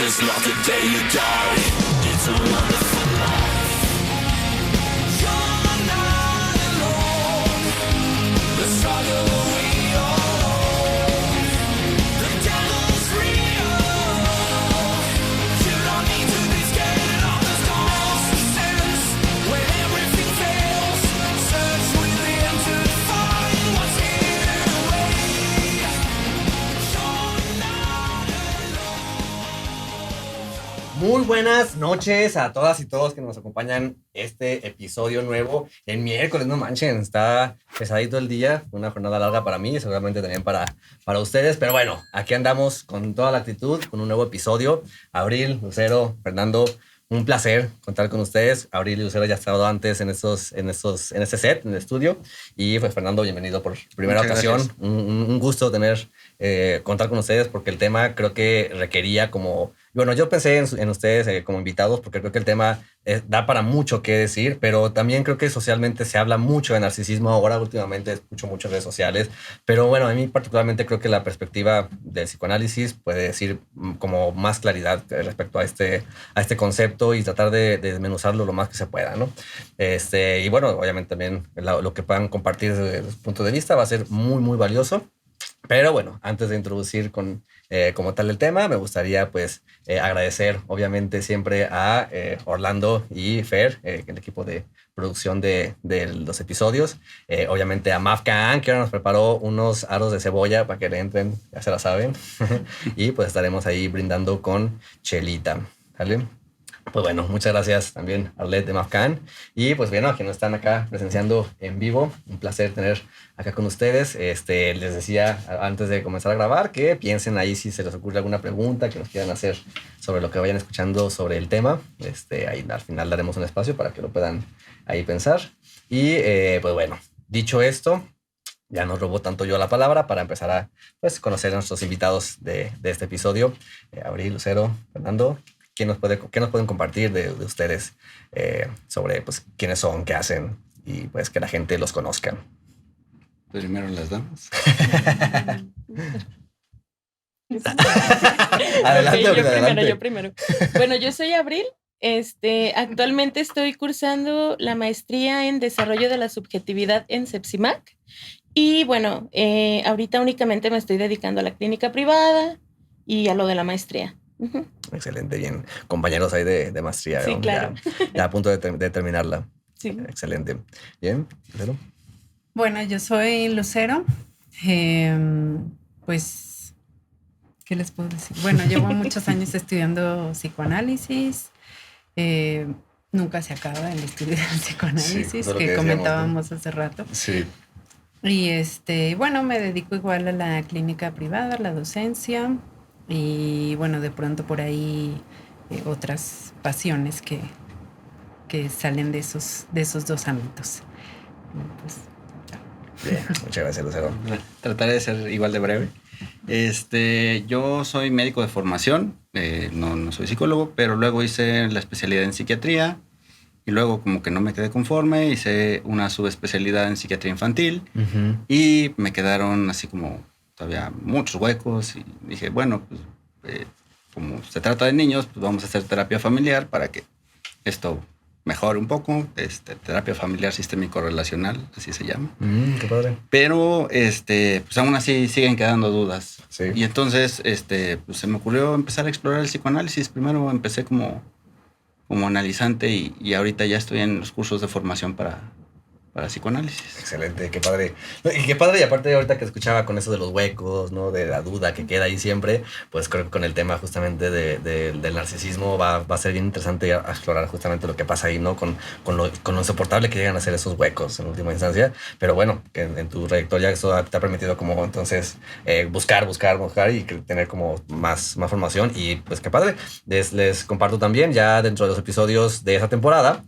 is not the day you die. It's a wonderful life. You're not alone. The struggle we all own. The devil's real. You don't need to be scared of the storms. Sense when everything fails. Search within to find what's hidden away. You're not alone. Muy buenas noches a todas y todos que nos acompañan este episodio nuevo en miércoles. No manchen, está pesadito el día, una jornada larga para mí y seguramente también para ustedes, pero bueno, aquí andamos con toda la actitud, con un nuevo episodio. Abril, Lucero, Fernando, un placer contar con ustedes. Abril y Lucero ya han estado antes en este set, en el estudio, y pues Fernando, bienvenido por primera Muchas ocasión. Un gusto contar con ustedes porque el tema creo que requería como... Bueno, yo pensé en ustedes como invitados porque creo que el tema da para mucho que decir, pero también creo que socialmente se habla mucho de narcisismo. Ahora últimamente escucho mucho en redes sociales, pero bueno, a mí particularmente creo que la perspectiva del psicoanálisis puede decir como más claridad respecto a este concepto y tratar de desmenuzarlo lo más que se pueda, ¿no? Y bueno, obviamente también lo que puedan compartir desde su punto de vista va a ser muy, muy valioso. Pero bueno, antes de introducir como tal el tema, me gustaría pues agradecer obviamente siempre a Orlando y Fer, el equipo de producción de los episodios. Obviamente a Mafcan, que ahora nos preparó unos aros de cebolla para que le entren, ya se la saben. Y pues estaremos ahí brindando con chelita, ¿vale? Pues bueno, muchas gracias también a Arlet de Mafcan. Y pues bueno, a quienes están acá presenciando en vivo, un placer tener acá con ustedes. Les decía antes de comenzar a grabar que piensen ahí si se les ocurre alguna pregunta que nos quieran hacer sobre lo que vayan escuchando sobre el tema. Ahí al final daremos un espacio para que lo puedan ahí pensar. Y pues bueno, dicho esto, ya no robo tanto yo la palabra para empezar a pues, conocer a nuestros invitados de este episodio. Abril, Lucero, Fernando, ¿qué nos pueden compartir de ustedes sobre pues, quiénes son, qué hacen y pues que la gente los conozca? Primero las damas. Adelante, Okay, adelante. yo primero. Bueno, yo soy Abril. Actualmente estoy cursando la maestría en desarrollo de la subjetividad en CEPSIMAC. Y bueno, ahorita únicamente me estoy dedicando a la clínica privada y a lo de la maestría. Uh-huh. Excelente, bien. Compañeros ahí de maestría. Sí, ¿no? claro. Ya a punto de terminarla. Sí. Excelente. Bien, Lucero. Bueno, yo soy Lucero. Pues, ¿qué les puedo decir? Bueno, llevo muchos años estudiando psicoanálisis. Nunca se acaba el estudio del psicoanálisis, sí, que comentábamos hace rato. Sí. Y bueno, me dedico igual a la clínica privada, a la docencia. Y bueno, de pronto por ahí otras pasiones que salen de esos dos ámbitos. Pues, Bien, muchas gracias, Lucero. Trataré de ser igual de breve. Yo soy médico de formación, no soy psicólogo, pero luego hice la especialidad en psiquiatría y luego como que no me quedé conforme, hice una subespecialidad en psiquiatría infantil. Uh-huh. Y me quedaron así como todavía muchos huecos y dije, bueno, pues como se trata de niños, pues vamos a hacer terapia familiar para que esto mejore un poco. Terapia familiar sistémico-relacional, así se llama. Qué padre. Pero pues aún así siguen quedando dudas. Sí. Y entonces pues se me ocurrió empezar a explorar el psicoanálisis. Primero empecé como analizante y ahorita ya estoy en los cursos de formación para psicoanálisis. Excelente, qué padre. Y qué padre, y aparte ahorita que escuchaba con eso de los huecos, ¿no? De la duda que queda ahí siempre, pues creo que con el tema justamente del narcisismo va a ser bien interesante a explorar justamente lo que pasa ahí, ¿no? Con lo insoportable que llegan a ser esos huecos en última instancia. Pero bueno, que en tu trayectoria eso te ha permitido como entonces buscar y tener como más formación. Y pues qué padre. Les comparto también ya dentro de los episodios de esa temporada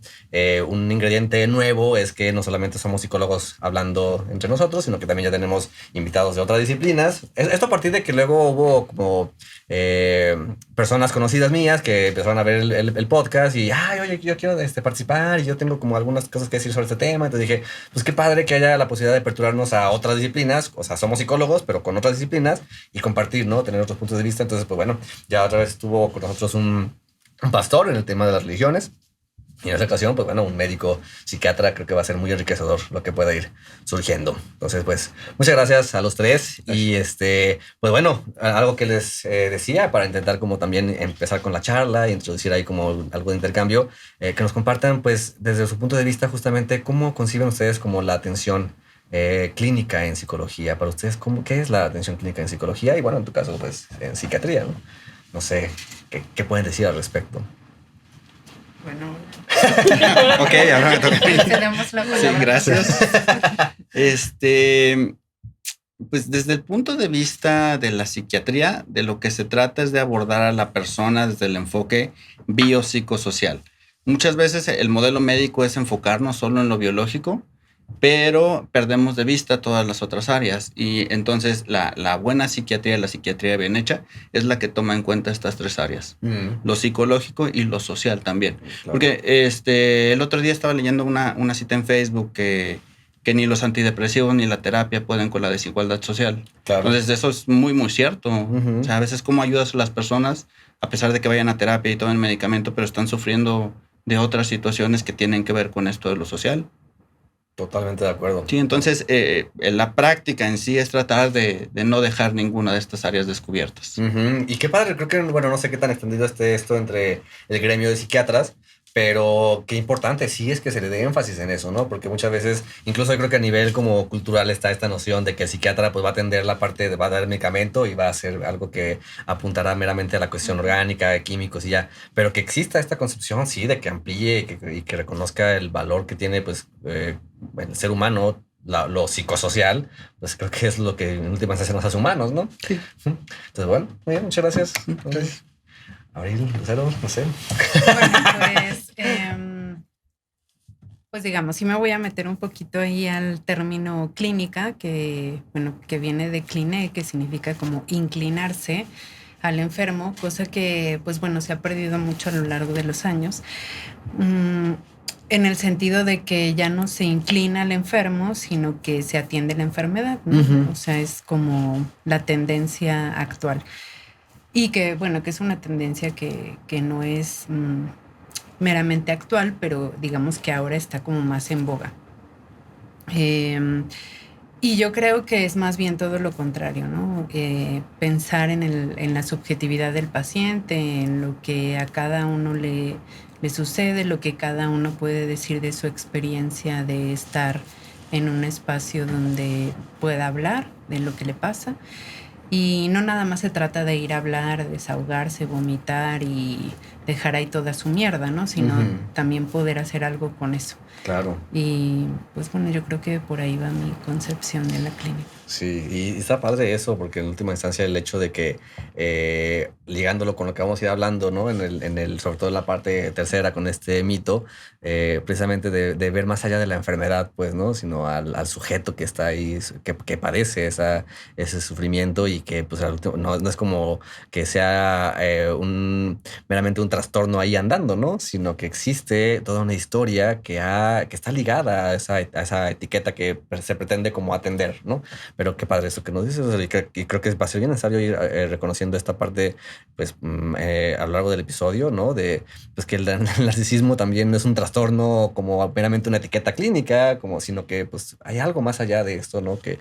un ingrediente nuevo es que no solamente solamente somos psicólogos hablando entre nosotros, sino que también ya tenemos invitados de otras disciplinas. Esto a partir de que luego hubo como personas conocidas mías que empezaron a ver el podcast y, ay, oye, yo quiero participar y yo tengo como algunas cosas que decir sobre este tema. Entonces dije, pues qué padre que haya la posibilidad de aperturarnos a otras disciplinas. O sea, somos psicólogos, pero con otras disciplinas y compartir, ¿no? Tener otros puntos de vista. Entonces, pues bueno, ya otra vez estuvo con nosotros un pastor en el tema de las religiones. Y en esta ocasión, pues bueno, un médico psiquiatra, creo que va a ser muy enriquecedor lo que pueda ir surgiendo. Entonces, pues, muchas gracias a los tres. Y pues bueno, algo que les decía para intentar como también empezar con la charla e introducir ahí como algo de intercambio, que nos compartan, pues, desde su punto de vista, justamente, cómo conciben ustedes como la atención clínica en psicología. Para ustedes, ¿qué es la atención clínica en psicología? Y bueno, en tu caso, pues, en psiquiatría, ¿no? No sé, ¿qué pueden decir al respecto? Bueno, Ok, ahora me toca a mí. tenemos la palabra. Sí, gracias. Pues desde el punto de vista de la psiquiatría, de lo que se trata es de abordar a la persona desde el enfoque biopsicosocial. Muchas veces el modelo médico es enfocarnos solo en lo biológico, pero perdemos de vista todas las otras áreas. Y entonces la buena psiquiatría, la psiquiatría bien hecha, es la que toma en cuenta estas tres áreas. Lo psicológico y lo social también. Claro. Porque el otro día estaba leyendo una cita en Facebook que ni los antidepresivos ni la terapia pueden con la desigualdad social. Claro. Entonces eso es muy, muy cierto. Ujú. O sea, a veces cómo ayudas a las personas a pesar de que vayan a terapia y tomen medicamento, pero están sufriendo de otras situaciones que tienen que ver con esto de lo social. Totalmente de acuerdo. Sí, entonces la práctica en sí es tratar de no dejar ninguna de estas áreas descubiertas. Ujú. Y qué padre, creo que, bueno, no sé qué tan extendido esté esto entre el gremio de psiquiatras, pero qué importante sí es que se le dé énfasis en eso, ¿no? Porque muchas veces, incluso yo creo que a nivel como cultural está esta noción de que el psiquiatra pues va a atender la parte de, va a dar el medicamento y va a hacer algo que apuntará meramente a la cuestión orgánica, de químicos y ya, pero que exista esta concepción, sí, de que amplíe y que reconozca el valor que tiene pues el ser humano, lo psicosocial, pues creo que es lo que en última instancia nos hace humanos, ¿no? Sí. Entonces, bueno, muy bien, muchas gracias. Entonces, Abril, Lucero, no sé. Bueno, pues digamos, sí me voy a meter un poquito ahí al término clínica, que viene de cliné, que significa como inclinarse al enfermo, cosa que, pues bueno, se ha perdido mucho a lo largo de los años. En el sentido de que ya no se inclina al enfermo, sino que se atiende la enfermedad, ¿no? Ujú. O sea, es como la tendencia actual. Y que, bueno, que es una tendencia que no es meramente actual, pero digamos que ahora está como más en boga. Y yo creo que es más bien todo lo contrario, ¿no? Pensar en la subjetividad del paciente, en lo que a cada uno le sucede, lo que cada uno puede decir de su experiencia de estar en un espacio donde pueda hablar de lo que le pasa. Y no nada más se trata de ir a hablar, desahogarse, vomitar y dejar ahí toda su mierda, ¿no? Sino Ujú. también poder hacer algo con eso. Claro. Y pues bueno, yo creo que por ahí va mi concepción de la clínica. Sí, y está padre eso, porque en última instancia el hecho de que, ligándolo con lo que vamos a ir hablando, ¿no? Sobre todo en la parte tercera con este mito, precisamente de ver más allá de la enfermedad, pues, ¿no? Sino al sujeto que está ahí, que padece ese sufrimiento y que, pues, al último, no es como que sea meramente un trastorno ahí andando, ¿no? Sino que existe toda una historia que está ligada a esa etiqueta que se pretende como atender, ¿no? Pero qué padre eso que nos dices, y creo que va a ser bien necesario ir reconociendo esta parte, pues, a lo largo del episodio, ¿no? De, pues, que el narcisismo también no es un trastorno como meramente una etiqueta clínica, sino que, pues, hay algo más allá de esto, ¿no? Que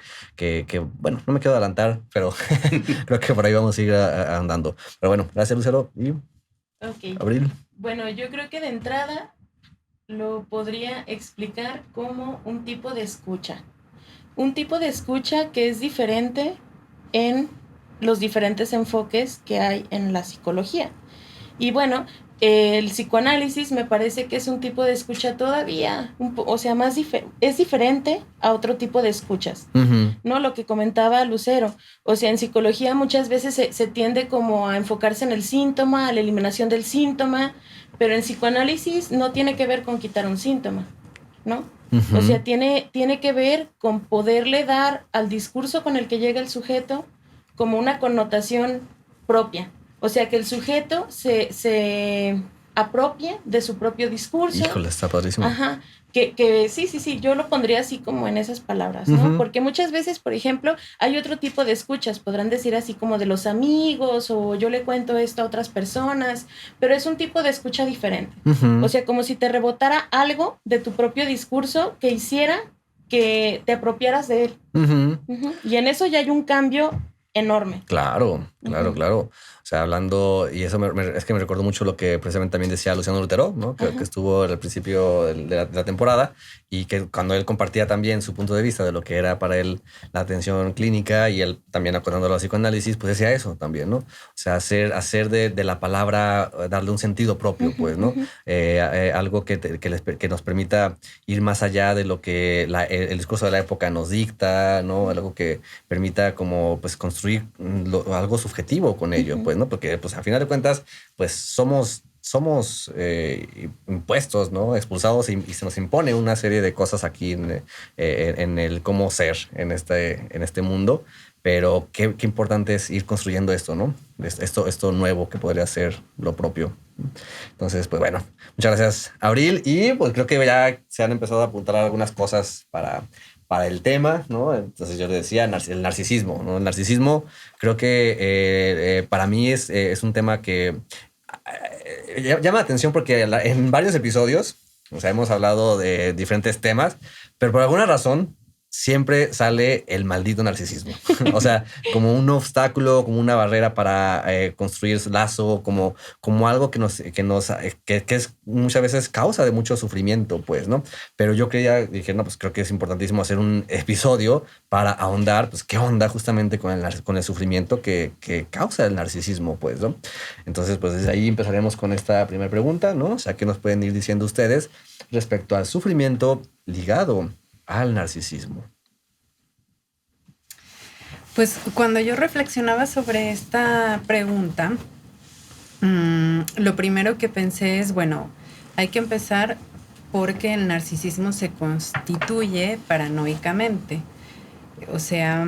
bueno, no me quiero adelantar, pero creo que por ahí vamos a ir andando. Pero bueno, gracias, Lucero y Ok. Abril. Bueno, yo creo que de entrada lo podría explicar como un tipo de escucha. Un tipo de escucha que es diferente en los diferentes enfoques que hay en la psicología. Y bueno, el psicoanálisis me parece que es un tipo de escucha todavía, o sea, es diferente a otro tipo de escuchas, ¿no? Lo que comentaba Lucero, o sea, en psicología muchas veces se tiende como a enfocarse en el síntoma, a la eliminación del síntoma, pero en psicoanálisis no tiene que ver con quitar un síntoma, ¿no? Ujú. O sea, tiene que ver con poderle dar al discurso con el que llega el sujeto como una connotación propia. O sea, que el sujeto se apropie de su propio discurso. Híjole, está padrísimo. Ajá, que sí, yo lo pondría así como en esas palabras, ¿no? Ujú. Porque muchas veces, por ejemplo, hay otro tipo de escuchas, podrán decir así como de los amigos o yo le cuento esto a otras personas, pero es un tipo de escucha diferente. Ujú. O sea, como si te rebotara algo de tu propio discurso que hiciera que te apropiaras de él. Ujú. Ujú. Y en eso ya hay un cambio enorme. Claro. Ujú. O sea, hablando, y eso es que me recordó mucho lo que precisamente también decía Luciano Lutero, ¿no? Que Ajá. estuvo al principio de la temporada y que cuando él compartía también su punto de vista de lo que era para él la atención clínica y él también acordándolo al psicoanálisis, pues decía eso también, ¿no? O sea, hacer de la palabra, darle un sentido propio, Ujú, pues, ¿no? ujú. Algo que nos permita ir más allá de lo que el discurso de la época nos dicta, ¿no? Algo que permita como pues construir algo subjetivo con ello, Ujú. pues, ¿no? Porque pues a final de cuentas, pues somos impuestos, ¿no? Expulsados y se nos impone una serie de cosas aquí en el cómo ser en este mundo. Pero qué importante es ir construyendo esto, ¿no? Esto nuevo que podría ser lo propio. Entonces, pues bueno, muchas gracias, Abril. Y pues creo que ya se han empezado a apuntar algunas cosas para el tema, ¿no? Entonces yo le decía, el narcisismo, ¿no? El narcisismo creo que para mí es un tema que llama la atención porque en varios episodios, o sea, hemos hablado de diferentes temas, pero por alguna razón siempre sale el maldito narcisismo. O sea, como un obstáculo, como una barrera para construir lazo, como algo que es muchas veces causa de mucho sufrimiento, pues, ¿no? Pero yo dije, no, pues creo que es importantísimo hacer un episodio para ahondar, pues, qué onda justamente con el sufrimiento que causa el narcisismo, pues, ¿no? Entonces, pues desde ahí empezaremos con esta primera pregunta, ¿no? O sea, ¿qué nos pueden ir diciendo ustedes respecto al sufrimiento ligado al narcisismo? Pues cuando yo reflexionaba sobre esta pregunta, lo primero que pensé es, bueno, hay que empezar porque el narcisismo se constituye paranoicamente. O sea,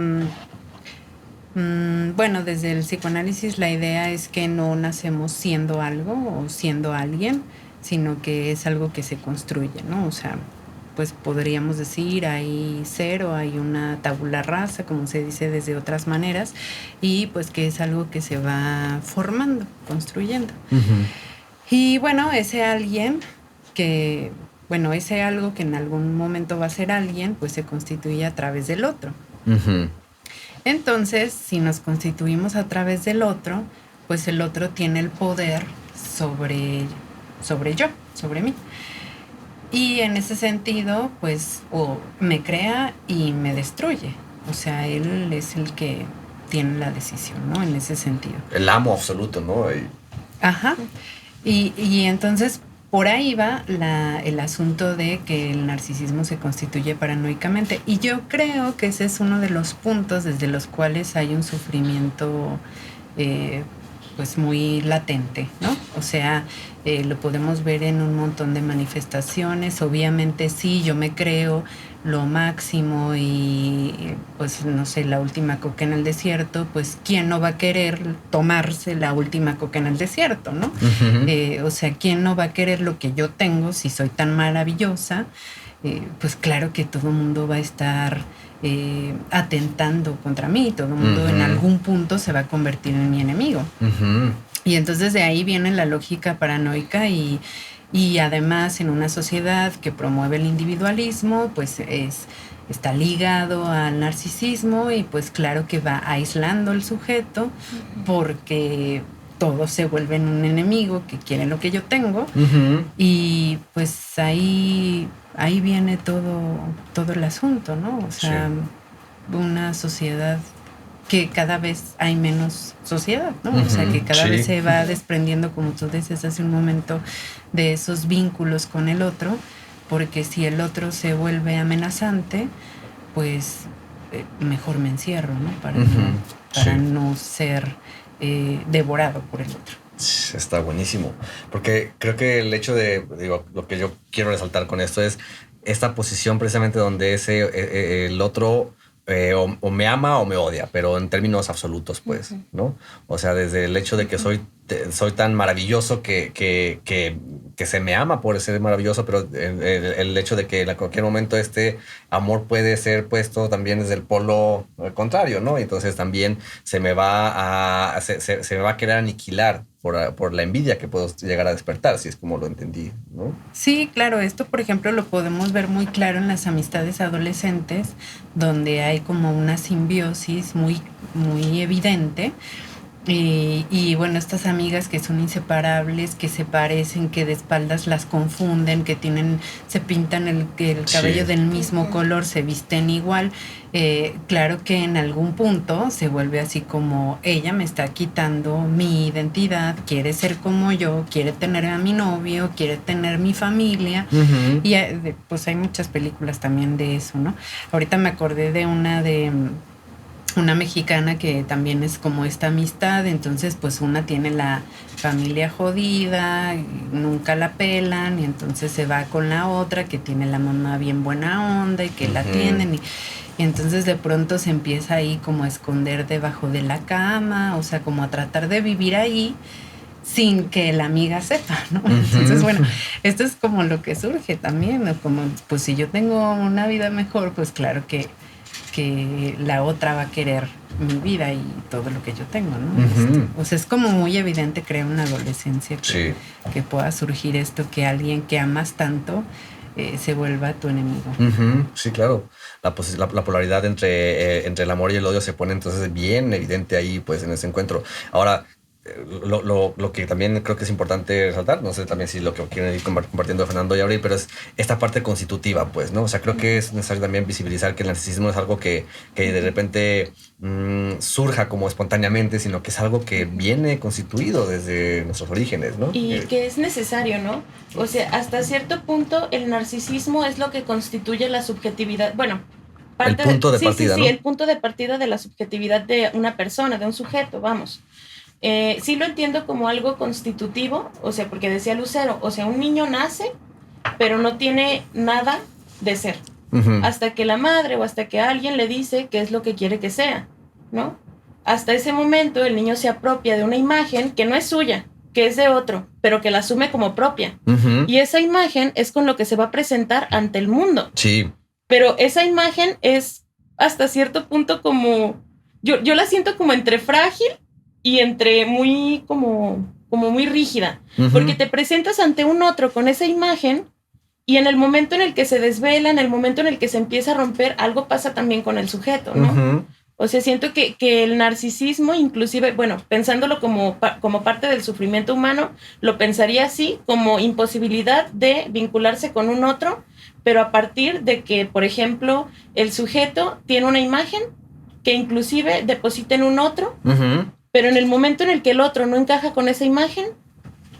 bueno, desde el psicoanálisis la idea es que no nacemos siendo algo o siendo alguien, sino que es algo que se construye, ¿no? O sea, pues podríamos decir hay cero, hay una tabula rasa, como se dice desde otras maneras, y pues que es algo que se va formando, construyendo. Y bueno, ese alguien ese algo que en algún momento va a ser alguien, pues se constituye a través del otro. Ujú. Entonces, si nos constituimos a través del otro, pues el otro tiene el poder sobre mí. Y en ese sentido, pues, o me crea y me destruye. O sea, él es el que tiene la decisión, ¿no? En ese sentido. El amo absoluto, ¿no? Ajá. Y entonces por ahí va el asunto de que el narcisismo se constituye paranoicamente. Y yo creo que ese es uno de los puntos desde los cuales hay un sufrimiento pues muy latente, ¿no? O sea, lo podemos ver en un montón de manifestaciones. Obviamente sí, yo me creo lo máximo y pues no sé, la última coca en el desierto, pues ¿quién no va a querer tomarse la última coca en el desierto, ¿no? Ujú. O sea, ¿quién no va a querer lo que yo tengo si soy tan maravillosa? Pues claro que todo el mundo va a estar atentando contra mí, todo el mundo en algún punto se va a convertir en mi enemigo. Ujú. Y entonces de ahí viene la lógica paranoica y además en una sociedad que promueve el individualismo, pues está ligado al narcisismo y pues claro que va aislando al sujeto porque todos se vuelven un enemigo que quieren lo que yo tengo. Ujú. Y pues ahí viene todo el asunto, ¿no? O sea, una sociedad que cada vez hay menos sociedad, ¿no? O sea, que cada Sí. vez se va desprendiendo, como tú decías hace un momento, de esos vínculos con el otro, porque si el otro se vuelve amenazante, pues mejor me encierro, ¿no? Para Sí. no ser devorado por el otro. Está buenísimo. Porque creo que el hecho lo que yo quiero resaltar con esto es esta posición precisamente donde el otro o me ama o me odia, pero en términos absolutos, pues, ¿no? O sea, desde el hecho de que soy tan maravilloso que se me ama por ser maravilloso, pero el hecho de que en cualquier momento este amor puede ser puesto también desde el polo contrario, ¿no? Entonces también se me va a querer aniquilar por la envidia que puedo llegar a despertar, si es como lo entendí, ¿no? Sí, claro, esto por ejemplo lo podemos ver muy claro en las amistades adolescentes, donde hay como una simbiosis muy, muy evidente. Y bueno, estas amigas que son inseparables, que se parecen, que de espaldas las confunden, que se pintan el cabello del mismo color, se visten igual. Claro que en algún punto se vuelve así como ella me está quitando mi identidad, quiere ser como yo, quiere tener a mi novio, quiere tener mi familia. Uh-huh. Y pues hay muchas películas también de eso, ¿no? Ahorita me acordé de una mexicana que también es como esta amistad, entonces pues una tiene la familia jodida, y nunca la pelan, y entonces se va con la otra que tiene la mamá bien buena onda y que la atienden, y entonces de pronto se empieza ahí como a esconder debajo de la cama, o sea, como a tratar de vivir ahí sin que la amiga sepa, ¿no? Entonces, bueno, esto es como lo que surge también, ¿no? Como, pues si yo tengo una vida mejor, pues claro que la otra va a querer mi vida y todo lo que yo tengo, ¿no? Uh-huh. O sea, es como muy evidente, creo, en la adolescencia que pueda surgir esto, que alguien que amas tanto se vuelva tu enemigo. Uh-huh. Sí, claro. La polaridad entre el amor y el odio se pone entonces bien evidente ahí, pues, en ese encuentro. Ahora, lo que también creo que es importante resaltar, no sé también si lo que quieren ir compartiendo Fernando y Abril, pero es esta parte constitutiva, pues, ¿no? O sea, creo que es necesario también visibilizar que el narcisismo no es algo que de repente surja como espontáneamente, sino que es algo que viene constituido desde nuestros orígenes, ¿no? Y que es necesario, ¿no? O sea, hasta cierto punto el narcisismo es lo que constituye la subjetividad, bueno, el punto de partida, ¿no? Sí, el punto de partida de la subjetividad de una persona, de un sujeto, vamos. Sí lo entiendo como algo constitutivo, o sea, porque decía Lucero, o sea, un niño nace, pero no tiene nada de ser, hasta que la madre o hasta que alguien le dice qué es lo que quiere que sea, ¿no? Hasta ese momento el niño se apropia de una imagen que no es suya, que es de otro, pero que la asume como propia. Y esa imagen es con lo que se va a presentar ante el mundo. Sí. Pero esa imagen es hasta cierto punto como, yo la siento como entre frágil y entre muy como muy rígida, porque te presentas ante un otro con esa imagen y en el momento en el que se desvela, en el momento en el que se empieza a romper, algo pasa también con el sujeto, ¿no? O sea, siento que el narcisismo, inclusive, bueno, pensándolo como parte del sufrimiento humano, lo pensaría así, como imposibilidad de vincularse con un otro, pero a partir de que, por ejemplo, el sujeto tiene una imagen que inclusive deposita en un otro, pero en el momento en el que el otro no encaja con esa imagen,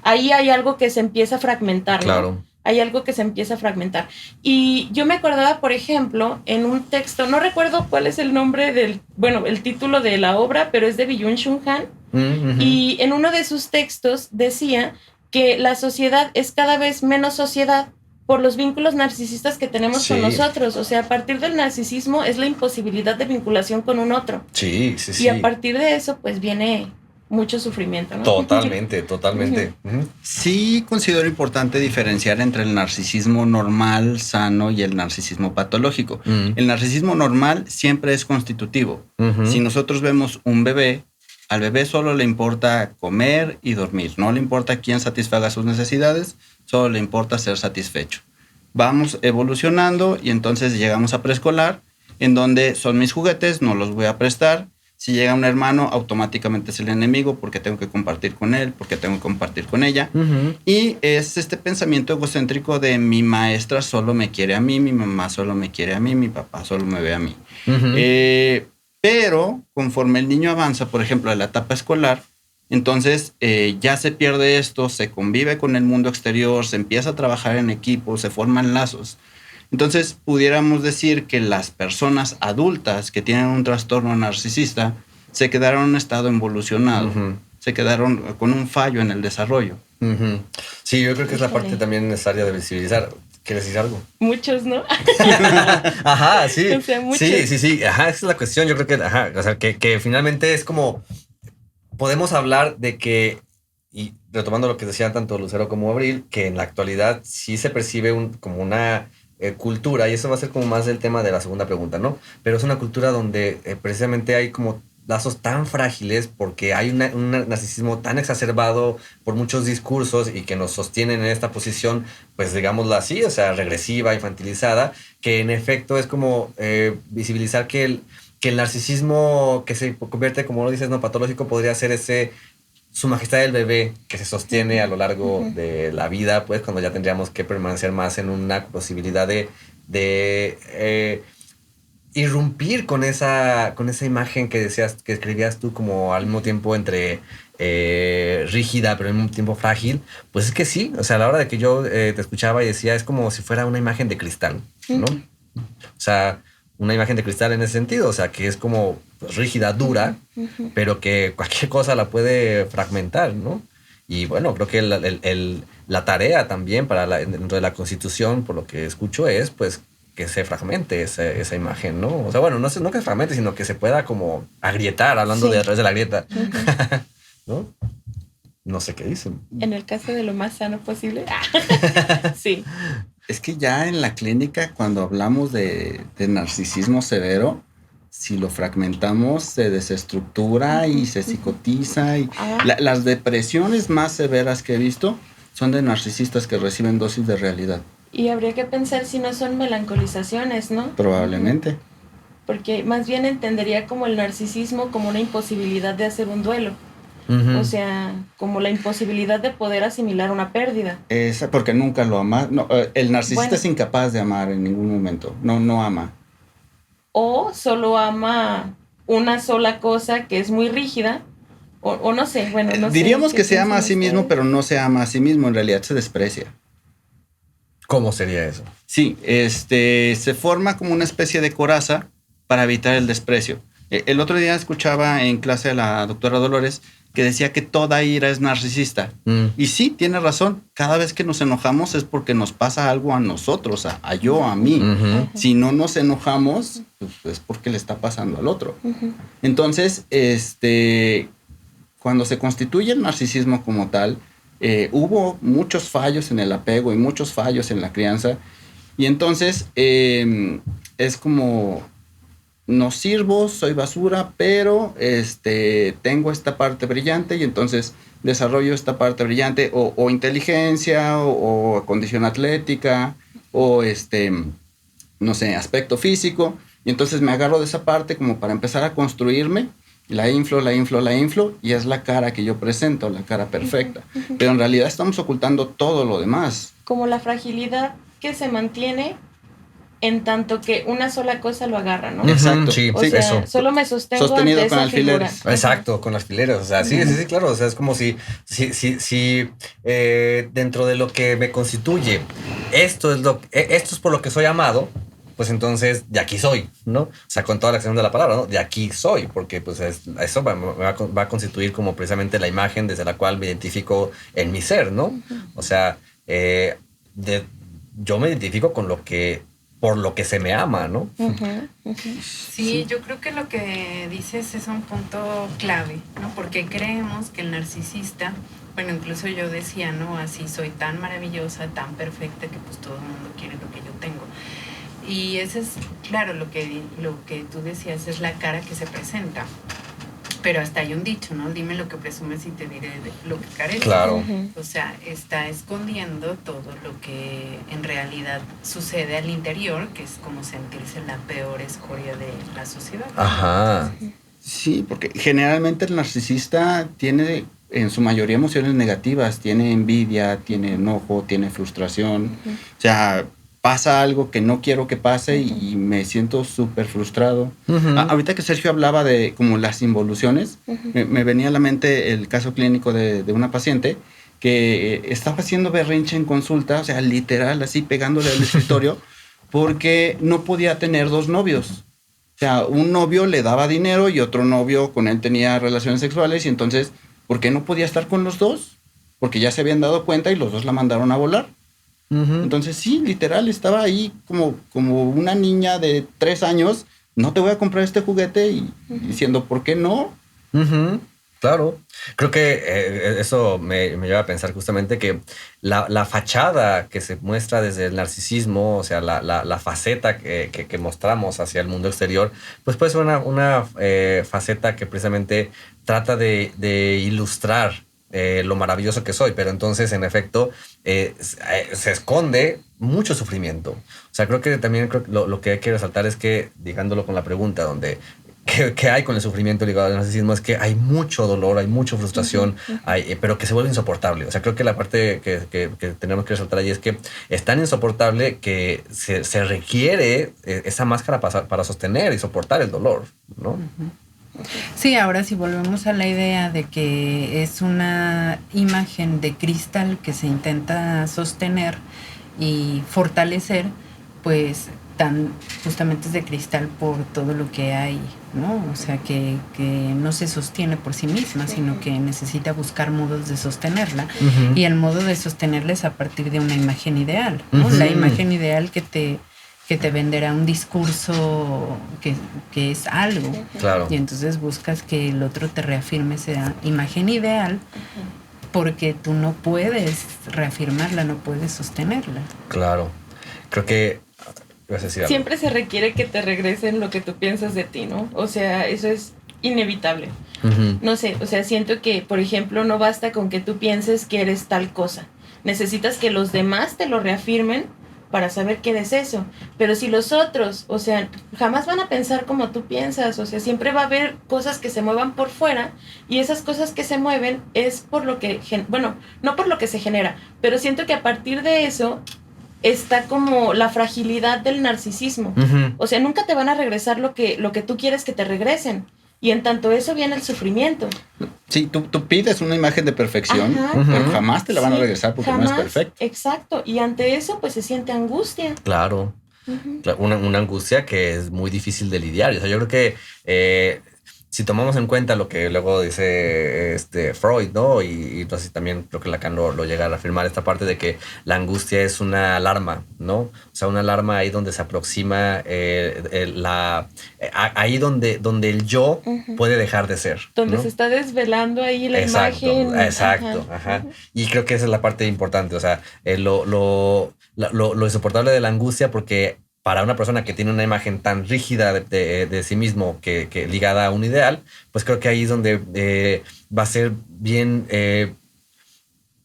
ahí hay algo que se empieza a fragmentar, ¿no? Claro. Hay algo que se empieza a fragmentar. Y yo me acordaba, por ejemplo, en un texto, no recuerdo cuál es el nombre el título de la obra, pero es de Byung-Chul Han. Y en uno de sus textos decía que la sociedad es cada vez menos sociedad por los vínculos narcisistas que tenemos con nosotros. O sea, a partir del narcisismo es la imposibilidad de vinculación con un otro. Sí. Y a partir de eso, pues viene mucho sufrimiento, ¿no? Totalmente. Sí considero importante diferenciar entre el narcisismo normal, sano y el narcisismo patológico. El narcisismo normal siempre es constitutivo. Si nosotros vemos un bebé, al bebé solo le importa comer y dormir. No le importa quién satisfaga sus necesidades, solo le importa ser satisfecho. Vamos evolucionando y entonces llegamos a preescolar, en donde son mis juguetes, no los voy a prestar. Si llega un hermano, automáticamente es el enemigo porque tengo que compartir con él, porque tengo que compartir con ella. Y es este pensamiento egocéntrico de mi maestra solo me quiere a mí, mi mamá solo me quiere a mí, mi papá solo me ve a mí. Pero conforme el niño avanza, por ejemplo, en la etapa escolar, entonces ya se pierde esto, se convive con el mundo exterior, se empieza a trabajar en equipo, se forman lazos. Entonces pudiéramos decir que las personas adultas que tienen un trastorno narcisista se quedaron en un estado involucionado, se quedaron con un fallo en el desarrollo. Sí, yo creo que es la parte también necesaria de visibilizar. ¿Quieres decir algo? Muchos, ¿no? Ajá, sí. O sea, muchos. Sí. Ajá, esa es la cuestión. Yo creo que, ajá, o sea, que finalmente es como, podemos hablar de que, y retomando lo que decían tanto Lucero como Abril, que en la actualidad sí se percibe como una cultura, y eso va a ser como más del tema de la segunda pregunta, ¿no? Pero es una cultura donde precisamente hay como lazos tan frágiles porque hay un narcisismo tan exacerbado por muchos discursos y que nos sostienen en esta posición, pues digámoslo así, o sea, regresiva, infantilizada, que en efecto es como visibilizar que el narcisismo que se convierte, como lo dices, no patológico, podría ser su majestad del bebé que se sostiene a lo largo de la vida, pues cuando ya tendríamos que permanecer más en una posibilidad de irrumpir con esa imagen que decías, que escribías tú como al mismo tiempo entre rígida pero al mismo tiempo frágil. Pues es que sí, o sea, a la hora de que yo te escuchaba y decía, es como si fuera una imagen de cristal, ¿no? O sea, una imagen de cristal en ese sentido, o sea, que es como pues, rígida, dura, pero que cualquier cosa la puede fragmentar, ¿no? Y bueno, creo que la tarea también dentro de la Constitución, por lo que escucho, es pues que se fragmente esa imagen, ¿no? O sea, bueno, no que se fragmente, sino que se pueda como agrietar, hablando de a través de la grieta, ¿no? No sé qué dicen. En el caso de lo más sano posible. Sí. Es que ya en la clínica, cuando hablamos de narcisismo severo, si lo fragmentamos, se desestructura y se psicotiza. Y las depresiones más severas que he visto son de narcisistas que reciben dosis de realidad. Y habría que pensar si no son melancolizaciones, ¿no? Probablemente. Porque más bien entendería como el narcisismo como una imposibilidad de hacer un duelo. O sea, como la imposibilidad de poder asimilar una pérdida. Porque nunca lo ama. No, el narcisista es incapaz de amar en ningún momento. No ama. O solo ama una sola cosa que es muy rígida. O no sé, bueno, no sé. Diríamos que se ama a sí mismo, pero no se ama a sí mismo. En realidad se desprecia. ¿Cómo sería eso? Sí, se forma como una especie de coraza para evitar el desprecio. El otro día escuchaba en clase a la doctora Dolores que decía que toda ira es narcisista. Y sí, tiene razón. Cada vez que nos enojamos es porque nos pasa algo a nosotros, a yo, a mí. Si no nos enojamos, pues es porque le está pasando al otro. Entonces, cuando se constituye el narcisismo como tal, hubo muchos fallos en el apego y muchos fallos en la crianza. Y entonces es como... no sirvo, soy basura, pero tengo esta parte brillante y entonces desarrollo esta parte brillante o inteligencia o condición atlética o no sé, aspecto físico, y entonces me agarro de esa parte como para empezar a construirme, la inflo y es la cara que yo presento, la cara perfecta, pero en realidad estamos ocultando todo lo demás. Como la fragilidad que se mantiene en tanto que una sola cosa lo agarra, ¿no? Exacto. Sí, o sea, eso. Solo me sostengo sostenido ante con esa alfileres. figura. Exacto, con alfileres. O sea, sí, claro. O sea, es como si dentro de lo que me constituye, esto es por lo que soy amado, pues entonces de aquí soy, ¿no? O sea, con toda la extensión de la palabra, ¿no? De aquí soy, porque pues eso va a constituir como precisamente la imagen desde la cual me identifico en mi ser, ¿no? O sea, yo me identifico con por lo que se me ama, ¿no? Sí, yo creo que lo que dices es un punto clave, ¿no? Porque creemos que el narcisista, bueno, incluso yo decía, ¿no? Así soy tan maravillosa, tan perfecta que pues todo el mundo quiere lo que yo tengo. Y ese es, claro, lo que tú decías es la cara que se presenta. Pero hasta hay un dicho, ¿no? Dime lo que presumes y te diré lo que careces. Claro. O sea, está escondiendo todo lo que en realidad sucede al interior, que es como sentirse la peor escoria de la sociedad. Ajá. Sí, porque generalmente el narcisista tiene en su mayoría emociones negativas. Tiene envidia, tiene enojo, tiene frustración. O sea, pasa algo que no quiero que pase y me siento súper frustrado. Ahorita que Sergio hablaba de como las involuciones, me venía a la mente el caso clínico de una paciente que estaba haciendo berrinche en consulta, o sea, literal, así pegándole al escritorio, porque no podía tener dos novios. O sea, un novio le daba dinero y otro novio con él tenía relaciones sexuales, y entonces, ¿por qué no podía estar con los dos? Porque ya se habían dado cuenta y los dos la mandaron a volar. Ujú. Entonces sí, literal, estaba ahí como una niña de 3 años, no te voy a comprar este juguete y diciendo, ¿por qué no? Ujú, claro. Creo que eso me lleva a pensar justamente que la fachada que se muestra desde el narcisismo, o sea, la faceta que mostramos hacia el mundo exterior, pues puede ser una faceta que precisamente trata de ilustrar lo maravilloso que soy, pero entonces en efecto se esconde mucho sufrimiento. O sea, creo que también lo que hay que resaltar es que, ligándolo con la pregunta, donde ¿qué hay con el sufrimiento ligado al narcisismo? Es que hay mucho dolor, hay mucha frustración, pero que se vuelve insoportable. O sea, creo que la parte que tenemos que resaltar ahí es que es tan insoportable que se requiere esa máscara para sostener y soportar el dolor, ¿no? Sí, ahora si volvemos a la idea de que es una imagen de cristal que se intenta sostener y fortalecer, pues tan justamente es de cristal por todo lo que hay, ¿no? O sea, que no se sostiene por sí misma, sino que necesita buscar modos de sostenerla. Y el modo de sostenerla es a partir de una imagen ideal, ¿no? La imagen ideal que te venderá un discurso que es algo. Claro. Y entonces buscas que el otro te reafirme esa imagen ideal porque tú no puedes reafirmarla, no puedes sostenerla. Claro. Creo que ibas a decir algo. Siempre se requiere que te regresen lo que tú piensas de ti, ¿no? O sea, eso es inevitable. Ujú. No sé, o sea, siento que, por ejemplo, no basta con que tú pienses que eres tal cosa. Necesitas que los demás te lo reafirmen para saber que eres eso. Pero si los otros, o sea, jamás van a pensar como tú piensas, o sea, siempre va a haber cosas que se muevan por fuera y esas cosas que se mueven es por lo que, bueno, no por lo que se genera, pero siento que a partir de eso está como la fragilidad del narcisismo. Ujú. O sea, nunca te van a regresar lo que tú quieres que te regresen. Y en tanto eso viene el sufrimiento. Sí, tú pides una imagen de perfección, Ajá, pero ajá. jamás te la van a Sí, regresar porque no jamás, es perfecto. Exacto. Y ante eso, pues se siente angustia. Claro. Una angustia que es muy difícil de lidiar. O sea, yo creo que si tomamos en cuenta lo que luego dice Freud, ¿no? Y entonces también creo que Lacan lo llega a afirmar, esta parte de que la angustia es una alarma, ¿no? O sea, una alarma ahí donde se aproxima ahí donde el yo puede dejar de ser. Donde ¿no? se está desvelando ahí la Exacto, imagen. exacto, ajá. Y creo que esa es la parte importante, o sea, lo insoportable de la angustia, porque para una persona que tiene una imagen tan rígida de sí mismo que ligada a un ideal, pues creo que ahí es donde va a ser bien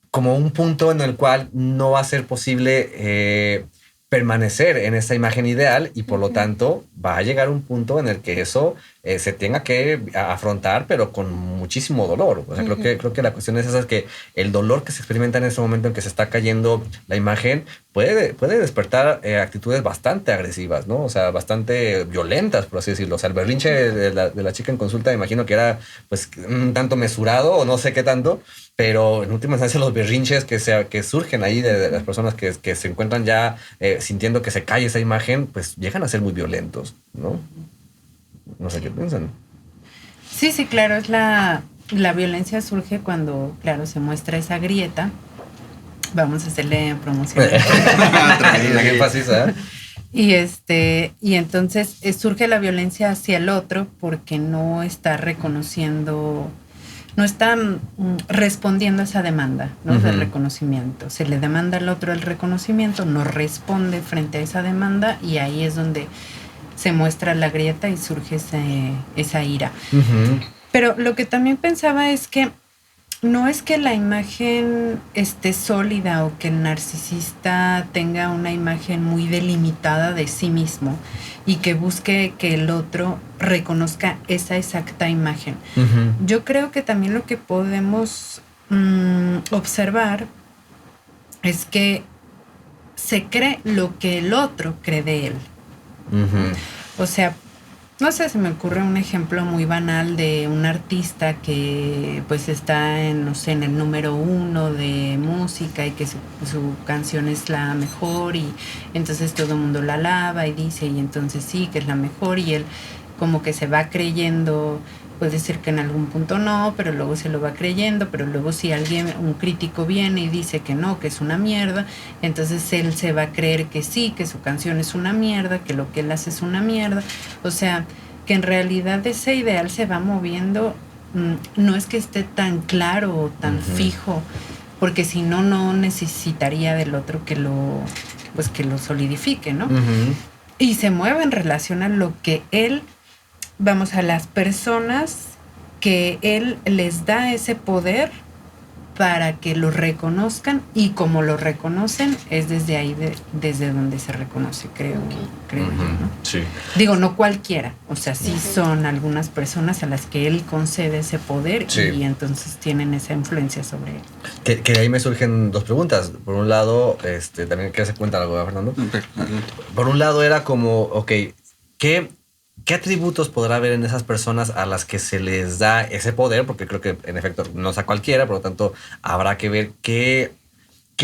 como un punto en el cual no va a ser posible permanecer en esa imagen ideal y por lo tanto va a llegar un punto en el que eso se tenga que afrontar, pero con muchísimo dolor. O sea, creo que la cuestión es esa, es que el dolor que se experimenta en ese momento en que se está cayendo la imagen puede despertar actitudes bastante agresivas, ¿no? O sea, bastante violentas, por así decirlo. O sea, el berrinche de la chica en consulta, me imagino que era pues un tanto mesurado o no sé qué tanto, pero en última instancia los berrinches que surgen ahí de las personas que se encuentran ya sintiendo que se cae esa imagen, pues llegan a ser muy violentos, ¿no? No sé qué piensan. Sí, claro, es la violencia surge cuando, claro, se muestra esa grieta. Vamos a hacerle promoción. Qué fácil, ¿eh? Y entonces surge la violencia hacia el otro porque no está reconociendo, no está respondiendo a esa demanda, ¿no? De reconocimiento. Se le demanda al otro el reconocimiento, no responde frente a esa demanda y ahí es donde se muestra la grieta y surge esa ira. Pero lo que también pensaba es que no es que la imagen esté sólida o que el narcisista tenga una imagen muy delimitada de sí mismo y que busque que el otro reconozca esa exacta imagen. Yo creo que también lo que podemos observar es que se cree lo que el otro cree de él. O sea, no sé, se me ocurre un ejemplo muy banal de un artista que pues está en, no sé, en el número 1 de música y que su canción es la mejor y entonces todo el mundo la alaba y dice y entonces sí, que es la mejor y él como que se va creyendo puede ser que en algún punto no, pero luego se lo va creyendo, pero luego si un crítico viene y dice que no, que es una mierda, entonces él se va a creer que sí, que su canción es una mierda, que lo que él hace es una mierda. O sea, que en realidad ese ideal se va moviendo, no es que esté tan claro o tan fijo, porque si no, no necesitaría del otro que lo solidifique, ¿no? Y se mueve en relación a lo que él, vamos, a las personas que él les da ese poder para que lo reconozcan, y como lo reconocen es desde ahí, desde donde se reconoce, creo yo, ¿no? Sí. Digo, no cualquiera, o sea, sí son algunas personas a las que él concede ese poder, sí, y entonces tienen esa influencia sobre él. Que de ahí me surgen dos preguntas. Por un lado, también quiero hacer cuenta algo, ¿verdad, Fernando? Por un lado era como, ok, ¿qué atributos podrá haber en esas personas a las que se les da ese poder? Porque creo que en efecto no es a cualquiera, por lo tanto habrá que ver qué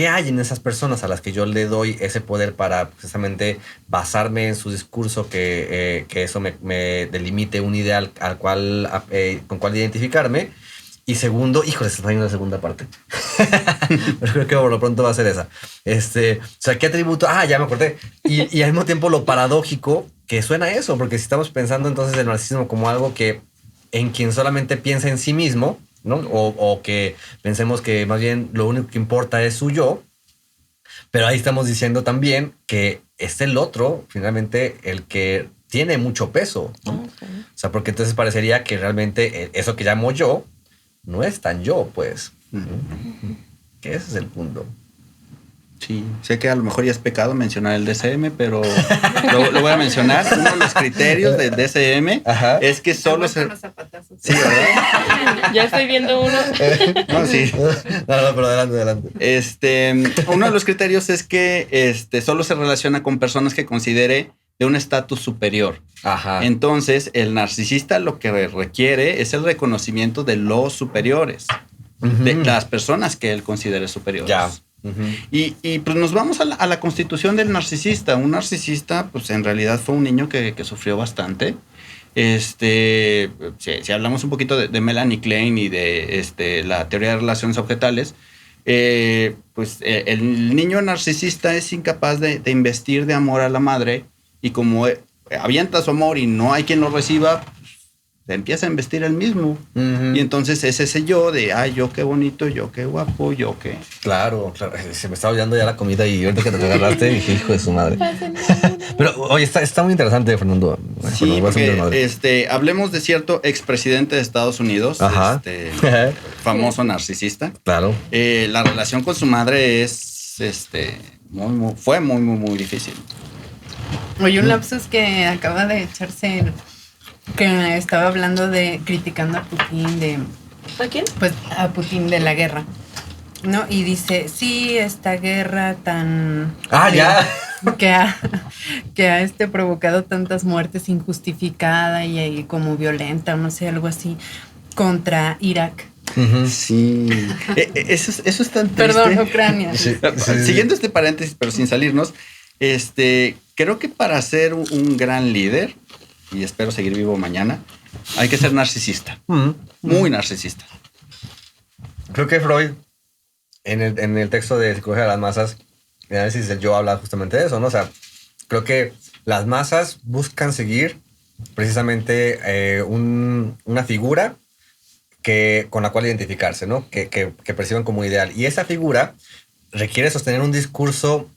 hay en esas personas a las que yo le doy ese poder para precisamente basarme en su discurso, que eso me delimite un ideal con cual identificarme. Y segundo, híjole, se está yendo la segunda parte. Pero creo que por lo pronto va a ser esa. O sea, ¿qué atributo? Ya me acordé. Y al mismo tiempo lo paradójico que suena eso, porque si estamos pensando entonces el narcisismo como algo que en quien solamente piensa en sí mismo, ¿no? O que pensemos que más bien lo único que importa es su yo, pero ahí estamos diciendo también que es el otro, finalmente, el que tiene mucho peso, ¿no? Okay. O sea, porque entonces parecería que realmente eso que llamo yo no es tan yo, pues. Que ese es el punto. Sí, sé que a lo mejor ya es pecado mencionar el DSM, pero lo voy a mencionar. Uno de los criterios del DSM es que solo se... Sí, ¿verdad? Ya estoy viendo uno. No, sí. No, pero adelante. Uno de los criterios es que solo se relaciona con personas que considere de un estatus superior. Ajá. Entonces, el narcisista lo que requiere es el reconocimiento de los superiores, de las personas que él considere superiores. Ya. Y pues nos vamos a la constitución del narcisista. Un narcisista, pues en realidad fue un niño que sufrió bastante. Si hablamos un poquito de Melanie Klein y de la teoría de relaciones objetales, pues el niño narcisista es incapaz de investir de amor a la madre, y como avienta su amor y no hay quien lo reciba, se empieza a investir él mismo. Y entonces es ese yo de, yo qué bonito, yo qué guapo, yo qué... Claro. Se me estaba olvidando ya la comida y ahorita que te agarraste dije, hijo de su madre. Pero, oye, está muy interesante, Fernando. Sí, porque, hablemos de cierto expresidente de Estados Unidos, famoso narcisista. Claro. La relación con su madre fue muy difícil. Oye, un lapsus que acaba de echarse, que estaba hablando criticando a Putin ¿A quién? Pues a Putin de la guerra, ¿no? Y dice, sí, esta guerra tan... ya. Que ha provocado tantas muertes injustificada y como violenta, no sé, algo así, contra Irak. Sí. Eso es tan triste. Perdón, Ucrania. Sí. Siguiendo este paréntesis, pero sin salirnos, creo que para ser un gran líder, y espero seguir vivo mañana, hay que ser narcisista. Muy narcisista. Creo que Freud, en el texto de Psicología de las Masas, el análisis del yo habla justamente de eso, ¿no? O sea, creo que las masas buscan seguir precisamente una figura con la cual identificarse, ¿no? Que perciban como ideal. Y esa figura requiere sostener un discurso